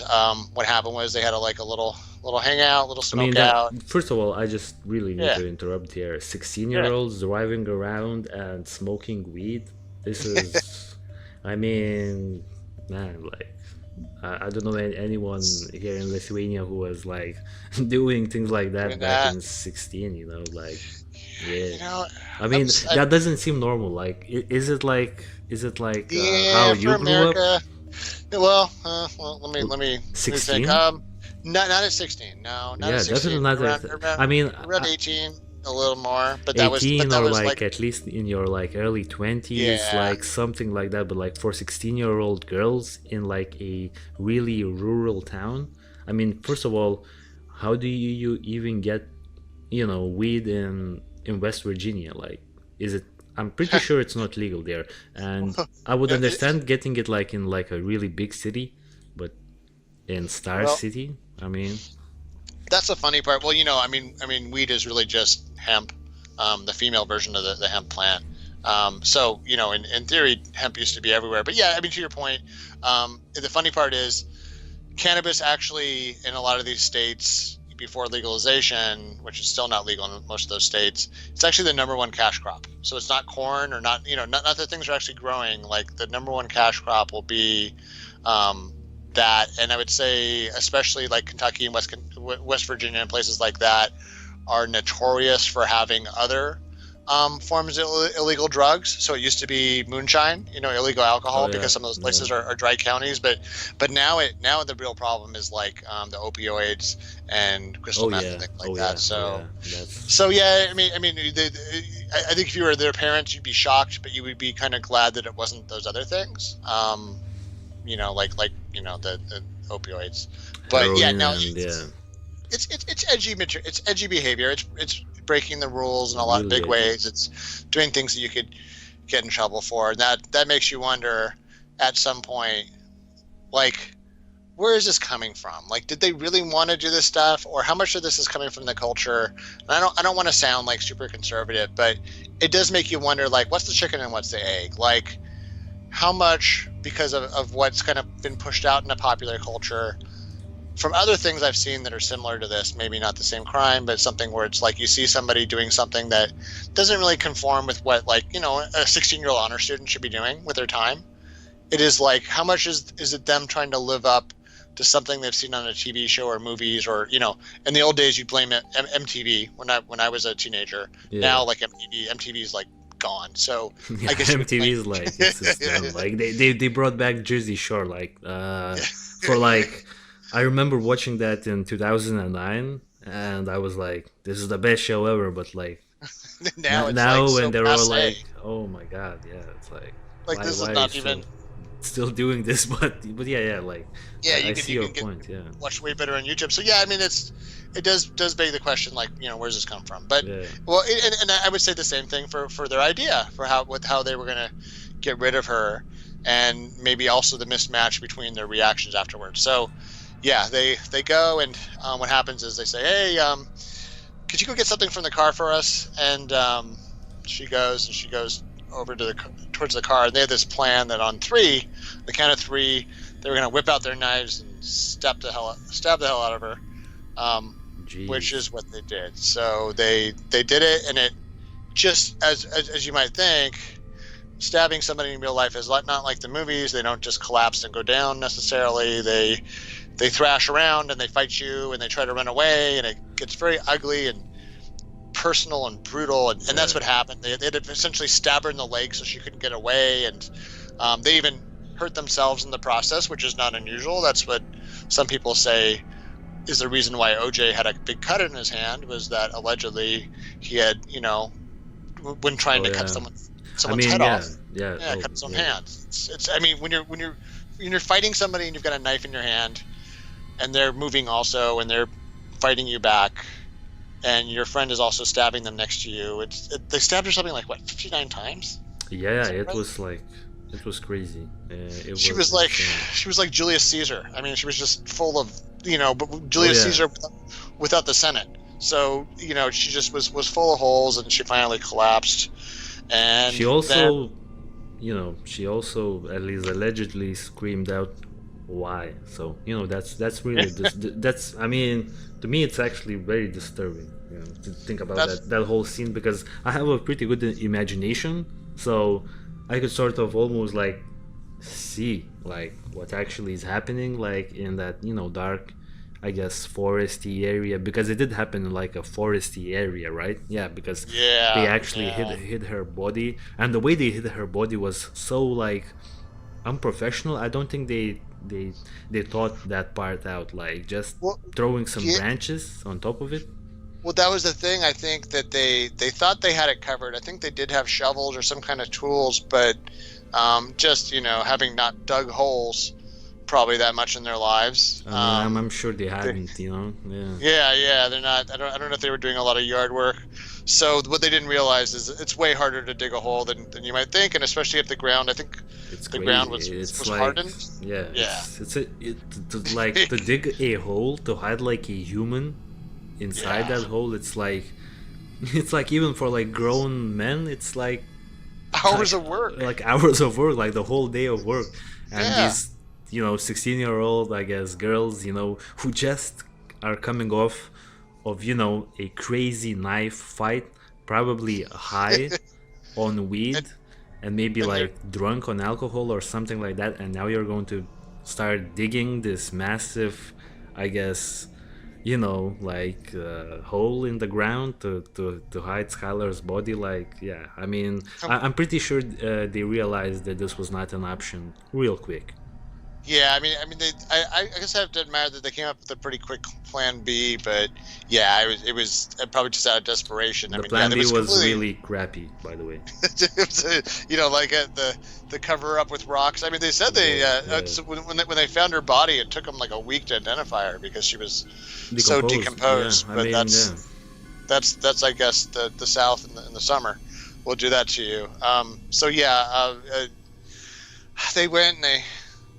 what happened was they had a little hangout, little smoke out. First of all, I just really need to interrupt here. 16-year-olds driving around and smoking weed. This is, I mean, man, I don't know anyone here in Lithuania who was doing things like that back in 16. I mean, that doesn't seem normal. Is it how you grew up? Well, let me 16? think. Not at 16. No, not at 16. Definitely not. I mean, around 18, a little more, but 18 that was at least in your early 20s, something like that. But for 16-year-old girls in a really rural town, I mean, first of all, how do you even get weed in West Virginia? Is it? I'm pretty sure it's not legal there, and I would understand getting it in a really big city, but in Star City, I mean, that's the funny part. Well, I mean, weed is really just hemp, the female version of the hemp plant. So in theory, hemp used to be everywhere. But yeah, I mean, to your point, the funny part is cannabis actually in a lot of these states before legalization, which is still not legal in most of those states, it's actually the number one cash crop. So it's not corn or not that things are actually growing. The number one cash crop will be that, and I would say especially Kentucky and West Virginia and places like that are notorious for having other forms of illegal drugs. So it used to be moonshine, illegal alcohol, because some of those places are dry counties. But now the real problem is the opioids and crystal meth and things like that. I mean, I think if you were their parents, you'd be shocked, but you would be kind of glad that it wasn't those other things. The opioids. But it's edgy material. It's edgy behavior. It's breaking the rules in a lot of big ways. It's doing things that you could get in trouble for. And that makes you wonder at some point, where is this coming from? Did they really want to do this stuff, or how much of this is coming from the culture? And I don't want to sound super conservative, but it does make you wonder, what's the chicken and what's the egg? How much, because of what's kind of been pushed out into popular culture, from other things I've seen that are similar to this, maybe not the same crime, but something where it's you see somebody doing something that doesn't really conform with what a 16-year-old honor student should be doing with their time. It is how much is it them trying to live up to something they've seen on a TV show or movies, or in the old days you'd blame MTV when I was a teenager. Now MTV's gone. So I guess MTV's it's done. They brought back Jersey Shore for I remember watching that in 2009, and I was this is the best show ever. But now when they're all oh my god, yeah, it's this is not even still doing this, but yeah, like Yeah, I you can see you your can get point. Yeah, watch way better on YouTube. So yeah, I mean it does beg the question, like, where's this come from? But yeah, well, and I would say the same thing for their idea for how they were gonna get rid of her, and maybe also the mismatch between their reactions afterwards. So yeah, they go, and what happens is they say, hey, could you go get something from the car for us? And she goes over to towards the car, and they had this plan that on three, the count of three, they were going to whip out their knives and stab the hell out of her, which jeez, is what they did. So they did it, and it just as you might think, stabbing somebody in real life is not like the movies. They don't just collapse and go down necessarily. They thrash around and they fight you and they try to run away, and it gets very ugly and personal and brutal, and that's yeah. what happened. They had essentially stabbed her in the leg so she couldn't get away, and they even hurt themselves in the process, which is not unusual. That's what some people say is the reason why OJ had a big cut in his hand, was that allegedly he had, when trying Oh to cut yeah. I someone's mean, head off, yeah. Oh cut his own yeah. hand. It's I mean, when you're fighting somebody and you've got a knife in your hand, and they're moving also, and they're fighting you back, and your friend is also stabbing them next to you. They stabbed her something like, what, 59 times? Yeah, Is that it right? was like, it was crazy. It She was was like insane. she was like Julius Caesar. I mean, she was just full of, but Oh Julius yeah. Caesar without the Senate. So she just was full of holes, and she finally collapsed. And She then also, she also at least allegedly screamed out, "Why?" So that's really that's. I mean, to me, it's actually very disturbing. To think about that's that whole scene, because I have a pretty good imagination, so I could sort of almost like see like what actually is happening, like in that dark, I guess, foresty area, because it did happen in like a foresty area, right? Yeah, because they yeah, actually yeah. hid her body, and the way they hid her body was so like unprofessional. I don't think they thought that part out, like just Well, throwing some yeah, branches on top of it. well, that was the thing. I think that they thought they had it covered. I think they did have shovels or some kind of tools, but just having not dug holes probably that much in their lives. I mean, I'm sure they hadn't, yeah. Yeah, they're not. I don't know if they were doing a lot of yard work. So what they didn't realize is it's way harder to dig a hole than you might think, and especially if the ground. I think It's the ground crazy. It's was like, hardened. yeah, Yeah, like to dig a hole to hide like a human inside yeah. that hole. It's like, it's like even for like grown men, it's Hours of work. like hours of work, like the whole day of work. And Yeah. these 16-year-old, I guess, girls, who just are coming off of a crazy knife fight, probably high on weed, and and maybe and they're like drunk on alcohol or something like that, and now you're going to start digging this massive, I guess, like hole in the ground to hide Skylar's body. Like, yeah, I mean, I'm pretty sure they realized that this was not an option real quick. Yeah, I guess I have to admire that they came up with a pretty quick plan B, but yeah, it was probably just out of desperation. I The mean, yeah, plan there B was was completely, really crappy, by the way. it was, like the cover up with rocks. I mean, they said they Yeah. so when they found her body, it took them like a week to identify her because she was so Decomposed, yeah, decomposed. I But mean, yeah. that's I guess the South in the summer will do that to you. So yeah, they went and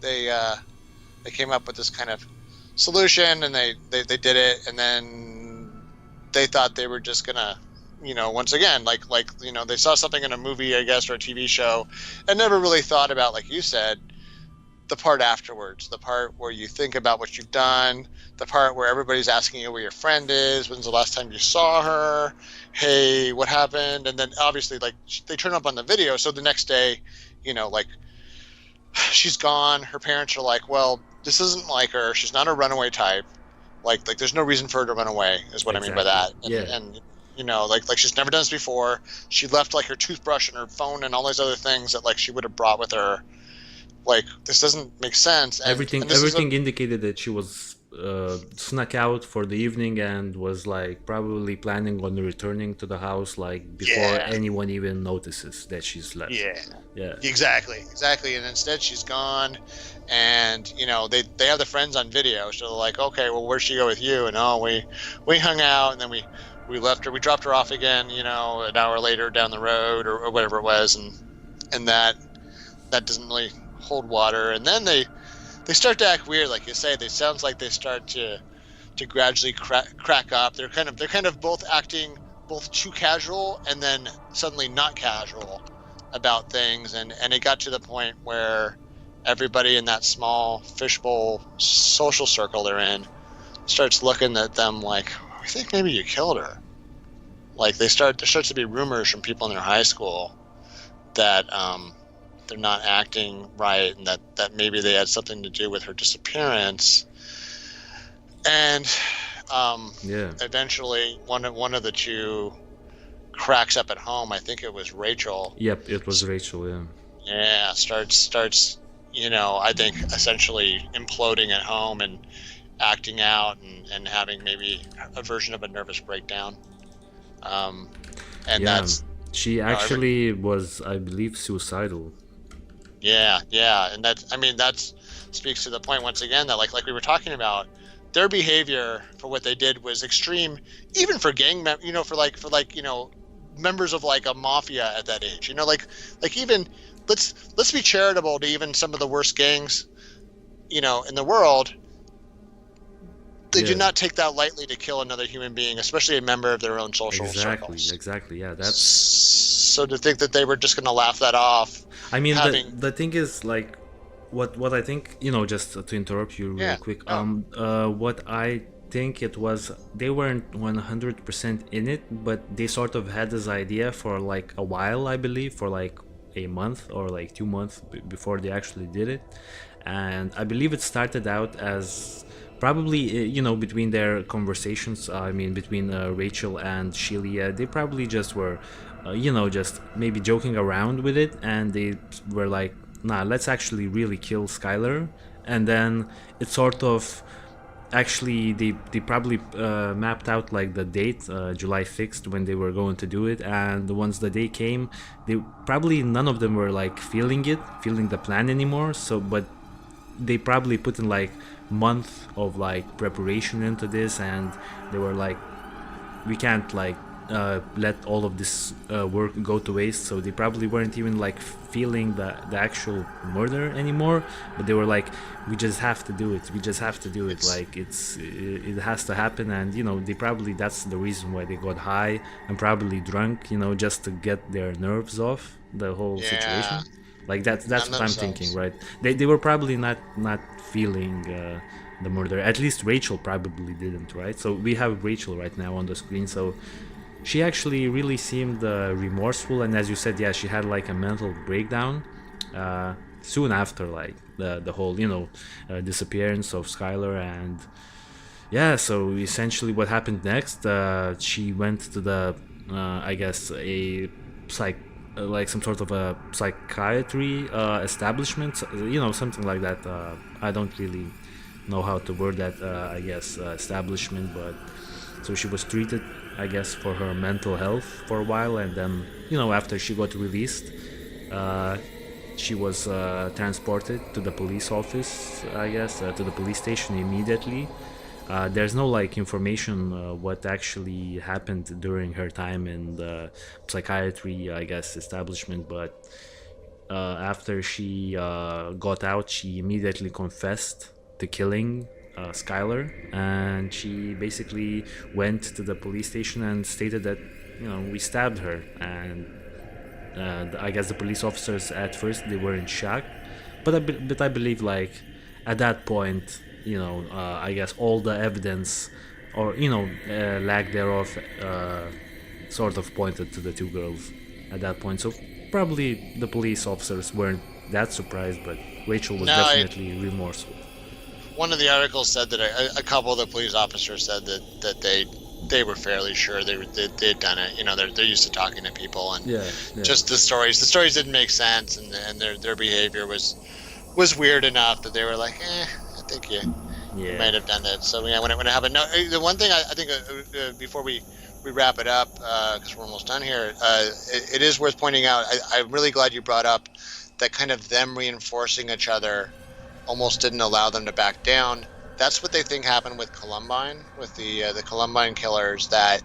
they came up with this kind of solution, and they did it, and then they thought they were just gonna, once again, like they saw something in a movie, I guess, or a TV show, and never really thought about, like you said, the part afterwards, the part where you think about what you've done, the part where everybody's asking you where your friend is, when's the last time you saw her, hey, what happened, and then obviously like they turn up on the video, so the next day, like she's gone. Her parents are like, well, this isn't like her. She's not a runaway type. Like there's no reason for her to run away, is what I mean by Exactly. that. And Yeah. and like she's never done this before. She left like her toothbrush and her phone and all these other things that like she would have brought with her. Like this doesn't make sense. And Everything this is everything indicated that she was snuck out for the evening and was like probably planning on returning to the house like before Yeah. anyone even notices that she's left. Yeah. Yeah. Exactly. And instead she's gone, and they have the friends on video, so they're like, okay, well, where'd she go with you? And we hung out, and then we left her, we dropped her off again, an hour later down the road, or whatever it was, and that doesn't really hold water. And then they start to act weird, like you say. They sounds like they start to gradually crack up. They're kind of both acting both too casual and then suddenly not casual about things, and it got to the point where everybody in that small fishbowl social circle they're in starts looking at them like, we think maybe you killed her. Like there starts to be rumors from people in their high school that they're not acting right, and that maybe they had something to do with her disappearance. And eventually one of the two cracks up at home. I think it was Rachel. Yep, it was Rachel. Yeah. Yeah, starts. I think essentially imploding at home and acting out and having maybe a version of a nervous breakdown. And that's. She actually was, I believe, suicidal. Yeah, and that speaks to the point once again that like we were talking about, their behavior for what they did was extreme, even for gang for members of like a mafia at that age. Like even let's be charitable to even some of the worst gangs, in the world. They do not take that lightly to kill another human being, especially a member of their own social circles. Exactly. Yeah, that's. So to think that they were just going to laugh that off. I mean, the thing is, like, what I think, just to interrupt you real quick. What I think it was, they weren't 100% in it, but they sort of had this idea for like a while, I believe, for like a month or like 2 months before they actually did it. And I believe it started out as probably between their conversations, between Rachel and Shelia, they probably just were just maybe joking around with it, and they were like, nah, let's actually really kill Skylar. And then it sort of actually they probably mapped out like the date, July 6th, when they were going to do it. And once the day came, they probably none of them were like feeling the plan anymore. So but they probably put in like month of like preparation into this, and they were like, we can't like let all of this work go to waste. So they probably weren't even like feeling the actual murder anymore, but they were like, we just have to do it, like it has to happen. And they probably, that's the reason why they got high and probably drunk, just to get their nerves off the whole situation. Like that's what I'm thinking, right? They were probably not feeling the murder. At least Rachel probably didn't, right? So we have Rachel right now on the screen. So she actually really seemed remorseful, and as you said, she had like a mental breakdown soon after like the whole disappearance of Skylar. And so essentially what happened next, she went to the I guess a like some sort of a psychiatry establishment, something like that. I don't really know how to word that, I guess establishment, but so she was treated, I guess, for her mental health for a while. And then after she got released, she was transported to the police office, I guess, to the police station immediately. There's no like information what actually happened during her time in the psychiatry, I guess, establishment, but after she got out, she immediately confessed to killing Skylar, and she basically went to the police station and stated that we stabbed her. And I guess the police officers at first, they were in shock, but I believe like at that point, I guess all the evidence or lack thereof sort of pointed to the two girls at that point. So probably the police officers weren't that surprised, but Rachel was definitely remorseful. One of the articles said that a couple of the police officers said that they were fairly sure they'd done it. They're used to talking to people, and just the stories didn't make sense, and their behavior was weird enough that they were like, I think He Yeah. might have done that. So yeah, when it happened. No, the one thing I think before we wrap it up, because we're almost done here, it is worth pointing out. I'm really glad you brought up that kind of them reinforcing each other almost didn't allow them to back down. That's what they think happened with Columbine, with the Columbine killers. That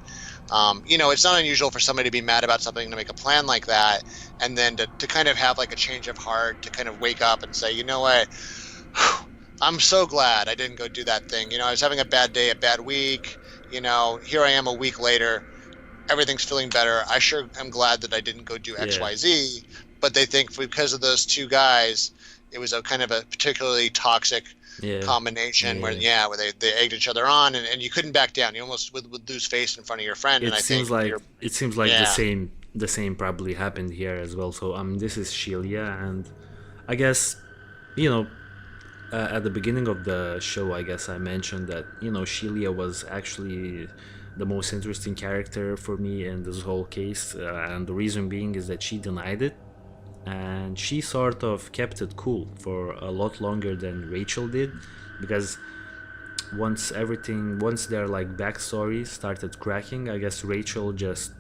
it's not unusual for somebody to be mad about something, to make a plan like that, and then to kind of have like a change of heart, to kind of wake up and say, you know what, I'm so glad I didn't go do that thing. I was having a bad day, a bad week. Here I am a week later. Everything's feeling better. I sure am glad that I didn't go do X, Yeah. Y, Z. But they think because of those two guys, it was a kind of a particularly toxic Yeah. combination where, Yeah. yeah, where they egged each other on, and you couldn't back down. You almost would lose face in front of your friend. And It I seems think like you're, the yeah, same probably happened here as well. So this is Shelia, and I guess you know at the beginning of the show, I guess I mentioned that Shelia was actually the most interesting character for me in this whole case, and the reason being is that she denied it, and she sort of kept it cool for a lot longer than Rachel did, because once their like backstory started cracking, I guess Rachel just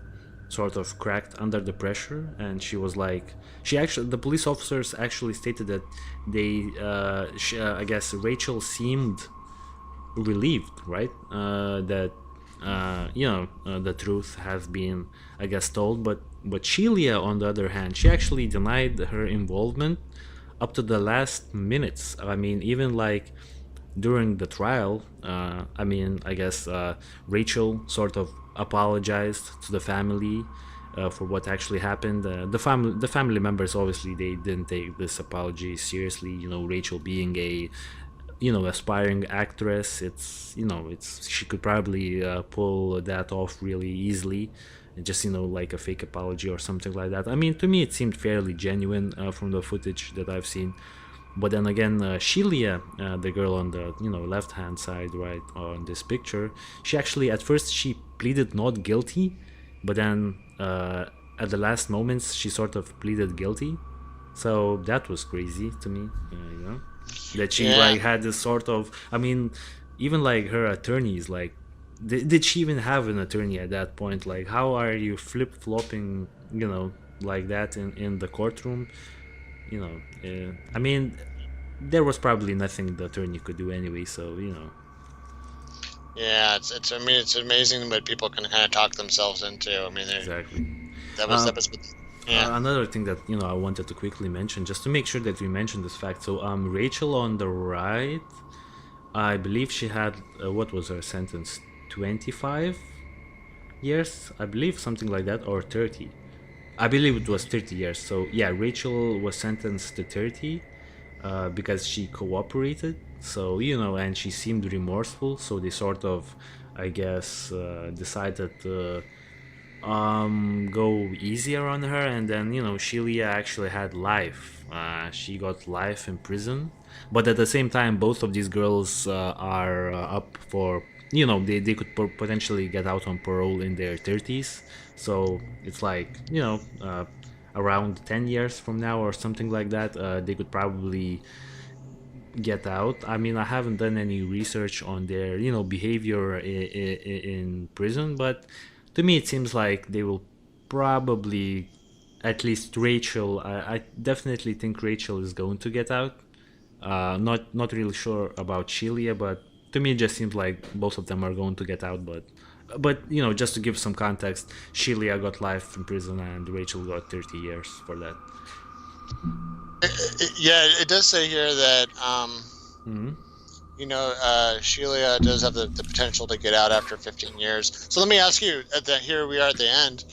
sort of cracked under the pressure, and she was like, she actually, the police officers actually stated that I guess Rachel seemed relieved, right? That the truth has been, I guess, told. But Shelia, on the other hand, she actually denied her involvement up to the last minutes. I mean, even like during the trial, I mean, I guess Rachel sort of apologized to the family for what actually happened. The family members, obviously, they didn't take this apology seriously. Rachel being a aspiring actress, it's she could probably pull that off really easily, and just like a fake apology or something like that. I mean, to me it seemed fairly genuine from the footage that I've seen. But then again, Shelia, the girl on the left hand side, right on this picture, she actually at first she pleaded not guilty, but then at the last moments she sort of pleaded guilty. So that was crazy to me, that she yeah. like had this sort of. I mean, even like her attorneys, like, did she even have an attorney at that point? Like, how are you flip flopping, like that in the courtroom? I mean, there was probably nothing the attorney could do anyway. So Yeah, it's. I mean, it's amazing what people can kind of talk themselves into. I mean, exactly. that was. Yeah. Another thing that I wanted to quickly mention, just to make sure that we mention this fact. So Rachel on the right, I believe she had what was her sentence? 25 years, I believe, something like that, or 30. I believe it was 30 years. So yeah, Rachel was sentenced to 30 because she cooperated. So and she seemed remorseful. So they sort of, I guess, decided to go easier on her. And then Shelia actually had life. She got life in prison. But at the same time, both of these girls are up for, they could potentially get out on parole in their 30s. So it's like around 10 years from now or something like that, they could probably get out. I mean, I haven't done any research on their behavior in prison, but to me it seems like they will probably, at least Rachel, I definitely think Rachel is going to get out. Not really sure about Shelia, but to me it just seems like both of them are going to get out. But just to give some context, Shelia got life in prison and Rachel got 30 years for that. Yeah, it does say here that Hmm. Sheila does have the potential to get out after 15 years. So let me ask you, here we are at the end.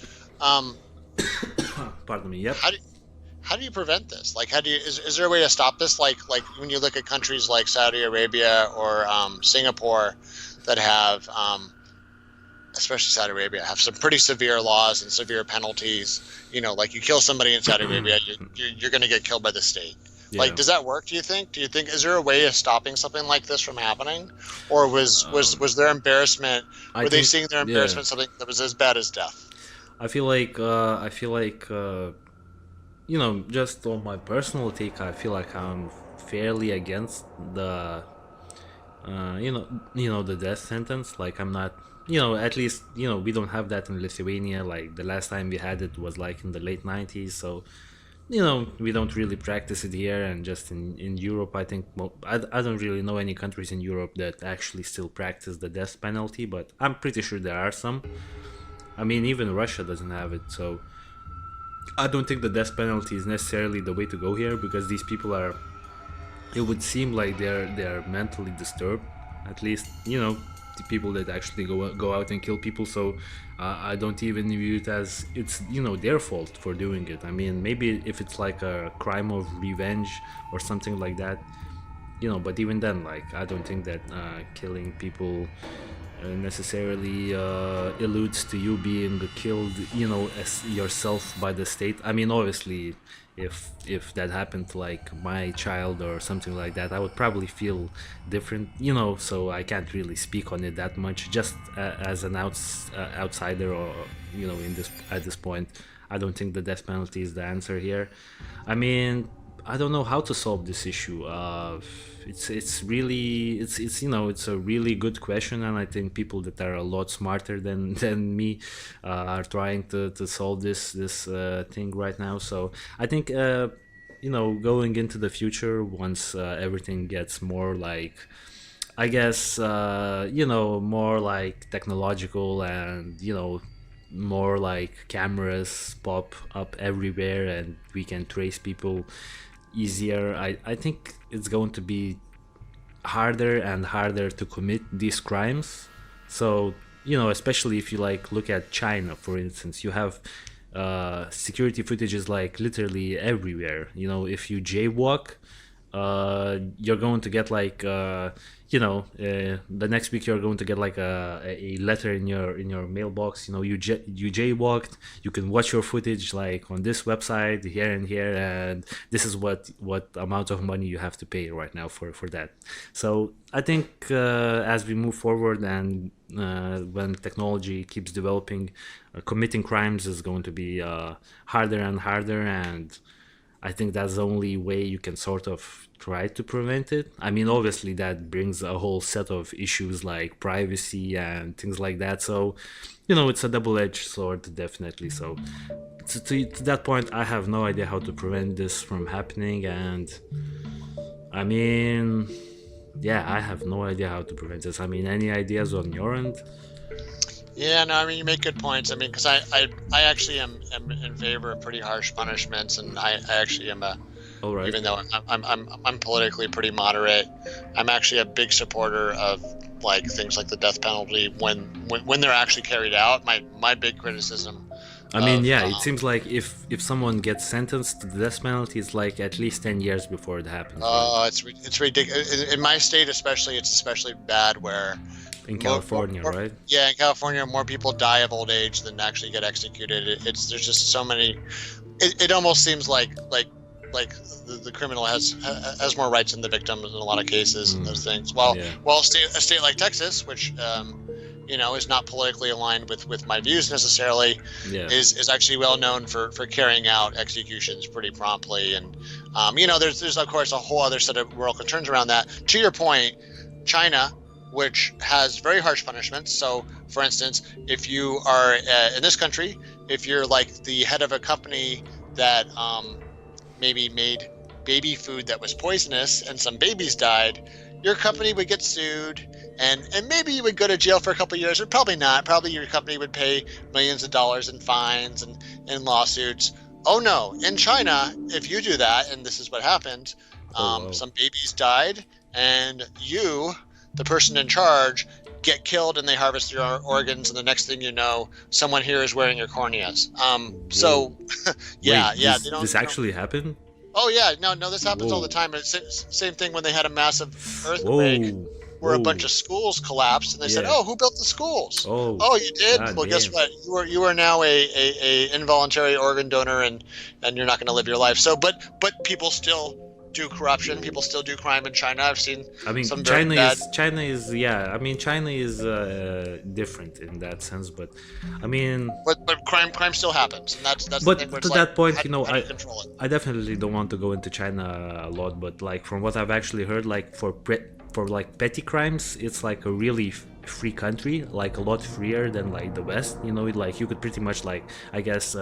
Pardon me. Yep. How do you prevent this? Like, is there a way to stop this? Like when you look at countries like Saudi Arabia or Singapore that have, especially Saudi Arabia, have some pretty severe laws and severe penalties. Like you kill somebody in Saudi Arabia, you're going to get killed by the state. Yeah. Like, does that work? Do you think? Is there a way of stopping something like this from happening, or was their embarrassment? Were they seeing their embarrassment something that was as bad as death? I feel like just on my personal take, I feel like I'm fairly against the the death sentence. Like, I'm not, at least, we don't have that in Lithuania. Like, the last time we had it was like in the late 90s. So, we don't really practice it here. And just in Europe, I think, I don't really know any countries in Europe that actually still practice the death penalty, but I'm pretty sure there are some. I mean, even Russia doesn't have it. So I don't think the death penalty is necessarily the way to go here, because these people are, it would seem like they're mentally disturbed, at least, the people that actually go out and kill people. So I don't even view it as it's their fault for doing it. I mean, maybe if it's like a crime of revenge or something like that, but even then, like, I don't think that killing people necessarily alludes to you being killed, as yourself by the state. I mean, obviously, if that happened to like my child or something like that, I would probably feel different, so I can't really speak on it that much. Just as an outsider, or in this at this point, I don't think the death penalty is the answer here. I mean, I don't know how to solve this issue. It's really it's a really good question, and I think people that are a lot smarter than me are trying to solve this thing right now. So I think going into the future, once everything gets more like, I guess, more like technological, and more like cameras pop up everywhere and we can trace people easier, I think it's going to be harder and harder to commit these crimes. So, especially if you like look at China, for instance, you have security footage is like literally everywhere. If you jaywalk, you're going to get like the next week you're going to get like a letter in your mailbox. You jaywalked, you can watch your footage like on this website here and here, and this is what amount of money you have to pay right now for that. So I think as we move forward, and when technology keeps developing, committing crimes is going to be harder and harder, and I think that's the only way you can sort of try to prevent it. I mean, obviously, that brings a whole set of issues like privacy and things like that. So, it's a double-edged sword, definitely. So, to that point, I have no idea how to prevent this from happening. And, I mean, yeah, I have no idea how to prevent this. I mean, any ideas on your end? Yeah, no, I mean, you make good points. I mean, because I actually am in favor of pretty harsh punishments, and I actually am All right. even though I'm politically pretty moderate, I'm actually a big supporter of like things like the death penalty when they're actually carried out. My big criticism. I mean, yeah, it seems like if someone gets sentenced to the death penalty, it's like at least 10 years before it happens. Right? It's ridiculous. In my state, especially, it's especially bad where. In California, right? Yeah, in California, more people die of old age than actually get executed. There's just so many. It almost seems like the criminal has more rights than the victim in a lot of cases and those things. Well, a state like Texas, which is not politically aligned with my views necessarily, is actually well known for carrying out executions pretty promptly. And there's of course a whole other set of moral concerns around that. To your point, China, which has very harsh punishments. So, for instance, if you are in this country, if you're like the head of a company that maybe made baby food that was poisonous and some babies died, your company would get sued, and maybe you would go to jail for a couple of years, or probably not. Probably your company would pay millions of dollars in fines and lawsuits. Oh no, in China, if you do that, and this is what happened, some babies died, and you, the person in charge, get killed, and they harvest your organs, and the next thing you know, someone here is wearing your corneas. This actually happened? Oh yeah, no, this happens all the time. It's same thing when they had a massive earthquake where a bunch of schools collapsed, and they said, "Oh, who built the schools? Oh, you did? Well, guess what? You are now a involuntary organ donor, and you're not going to live your life." So, but people still do corruption. People still do crime in China. I've seen. I mean, some China is different in that sense, but I mean. But crime still happens, and that's. But the thing to that point, I definitely don't want to go into China a lot, but like from what I've actually heard, like for for like petty crimes, it's like a really free country, like a lot freer than like the West. Like you could pretty much like, I guess,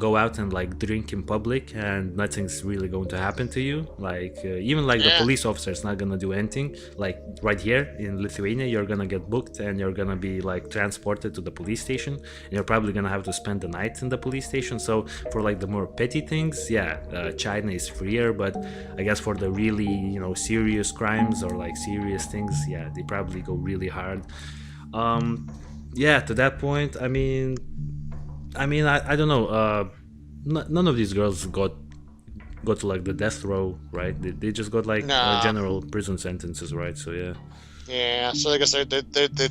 go out and like drink in public and nothing's really going to happen to you. Like even like the Yeah. police officer is not gonna do anything. Like right here in Lithuania, you're gonna get booked and you're gonna be like transported to the police station, and you're probably gonna have to spend the night in the police station. So for like the more petty things, China is freer, but I guess for the really serious crimes or like serious things, they probably go really hard. To that point, I don't know. None of these girls got to like the death row, right? They just got like No. general prison sentences, right? So yeah. Yeah, so I guess they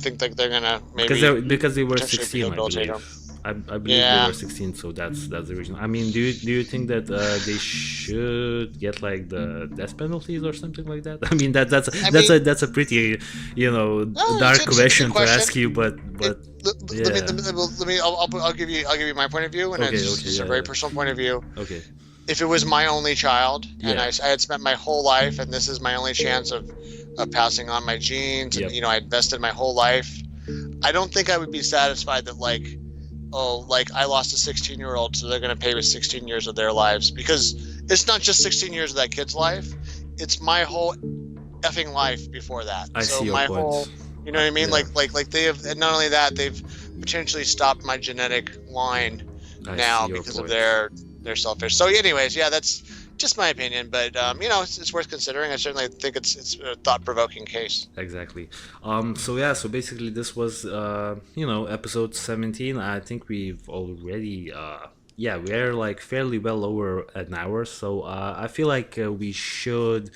think like they're gonna maybe Because they were potentially 16, I rehabilitate believe. them. I believe they Yeah. were 16, so that's the reason. Do you think that they should get like the death penalties or something like that? That's a pretty No, dark it's a good question to question. ask you, but I'll give you my point of view, and Okay, it's a very personal point of view. okay. If it was my only child and Yeah. I had spent my whole life and this is my only chance of passing on my genes, Yep. and I invested my whole life, I don't think I would be satisfied that like I lost a 16-year-old, so they're going to pay with 16 years of their lives, because it's not just 16 years of that kid's life, it's my whole effing life before that. I So see your my point. whole, you know what I mean? Yeah. Like they have, and not only that, they've potentially stopped my genetic line I now see your because of point. their selfish. So anyways, that's just my opinion, but it's worth considering. I certainly think it's a thought-provoking case. Exactly. So basically this was episode 17. I think we've already we're like fairly well over an hour, so I feel like we should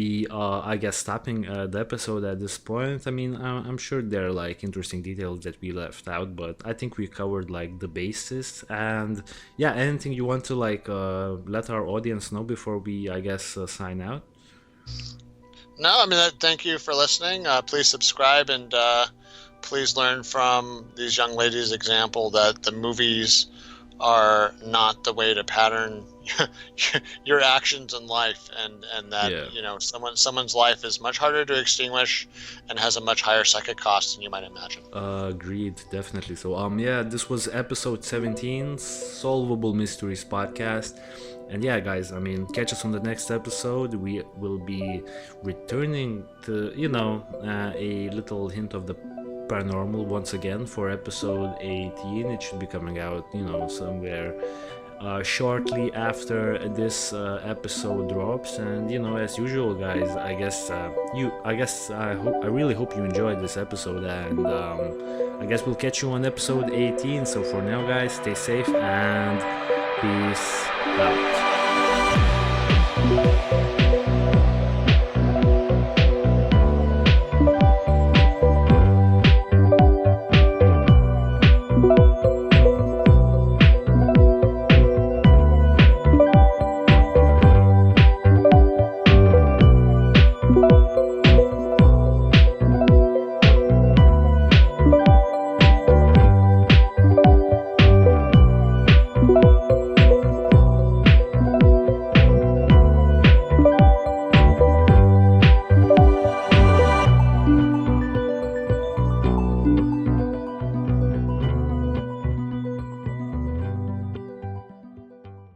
be I guess stopping the episode at this point. I'm sure there are like interesting details that we left out, but I think we covered like the basis. And anything you want to like let our audience know before we, I guess, sign out? No, thank you for listening. Please subscribe, and please learn from these young ladies' example that the movies are not the way to pattern your actions in life, and that someone's life is much harder to extinguish and has a much higher psychic cost than you might imagine. Agreed, definitely. So this was episode 17, Solvable Mysteries podcast. And guys, catch us on the next episode. We will be returning to a little hint of the paranormal once again for episode 18. It should be coming out somewhere shortly after this episode drops. And as usual, guys, I really hope you enjoyed this episode, and I guess we'll catch you on episode 18. So for now, guys, stay safe and peace out.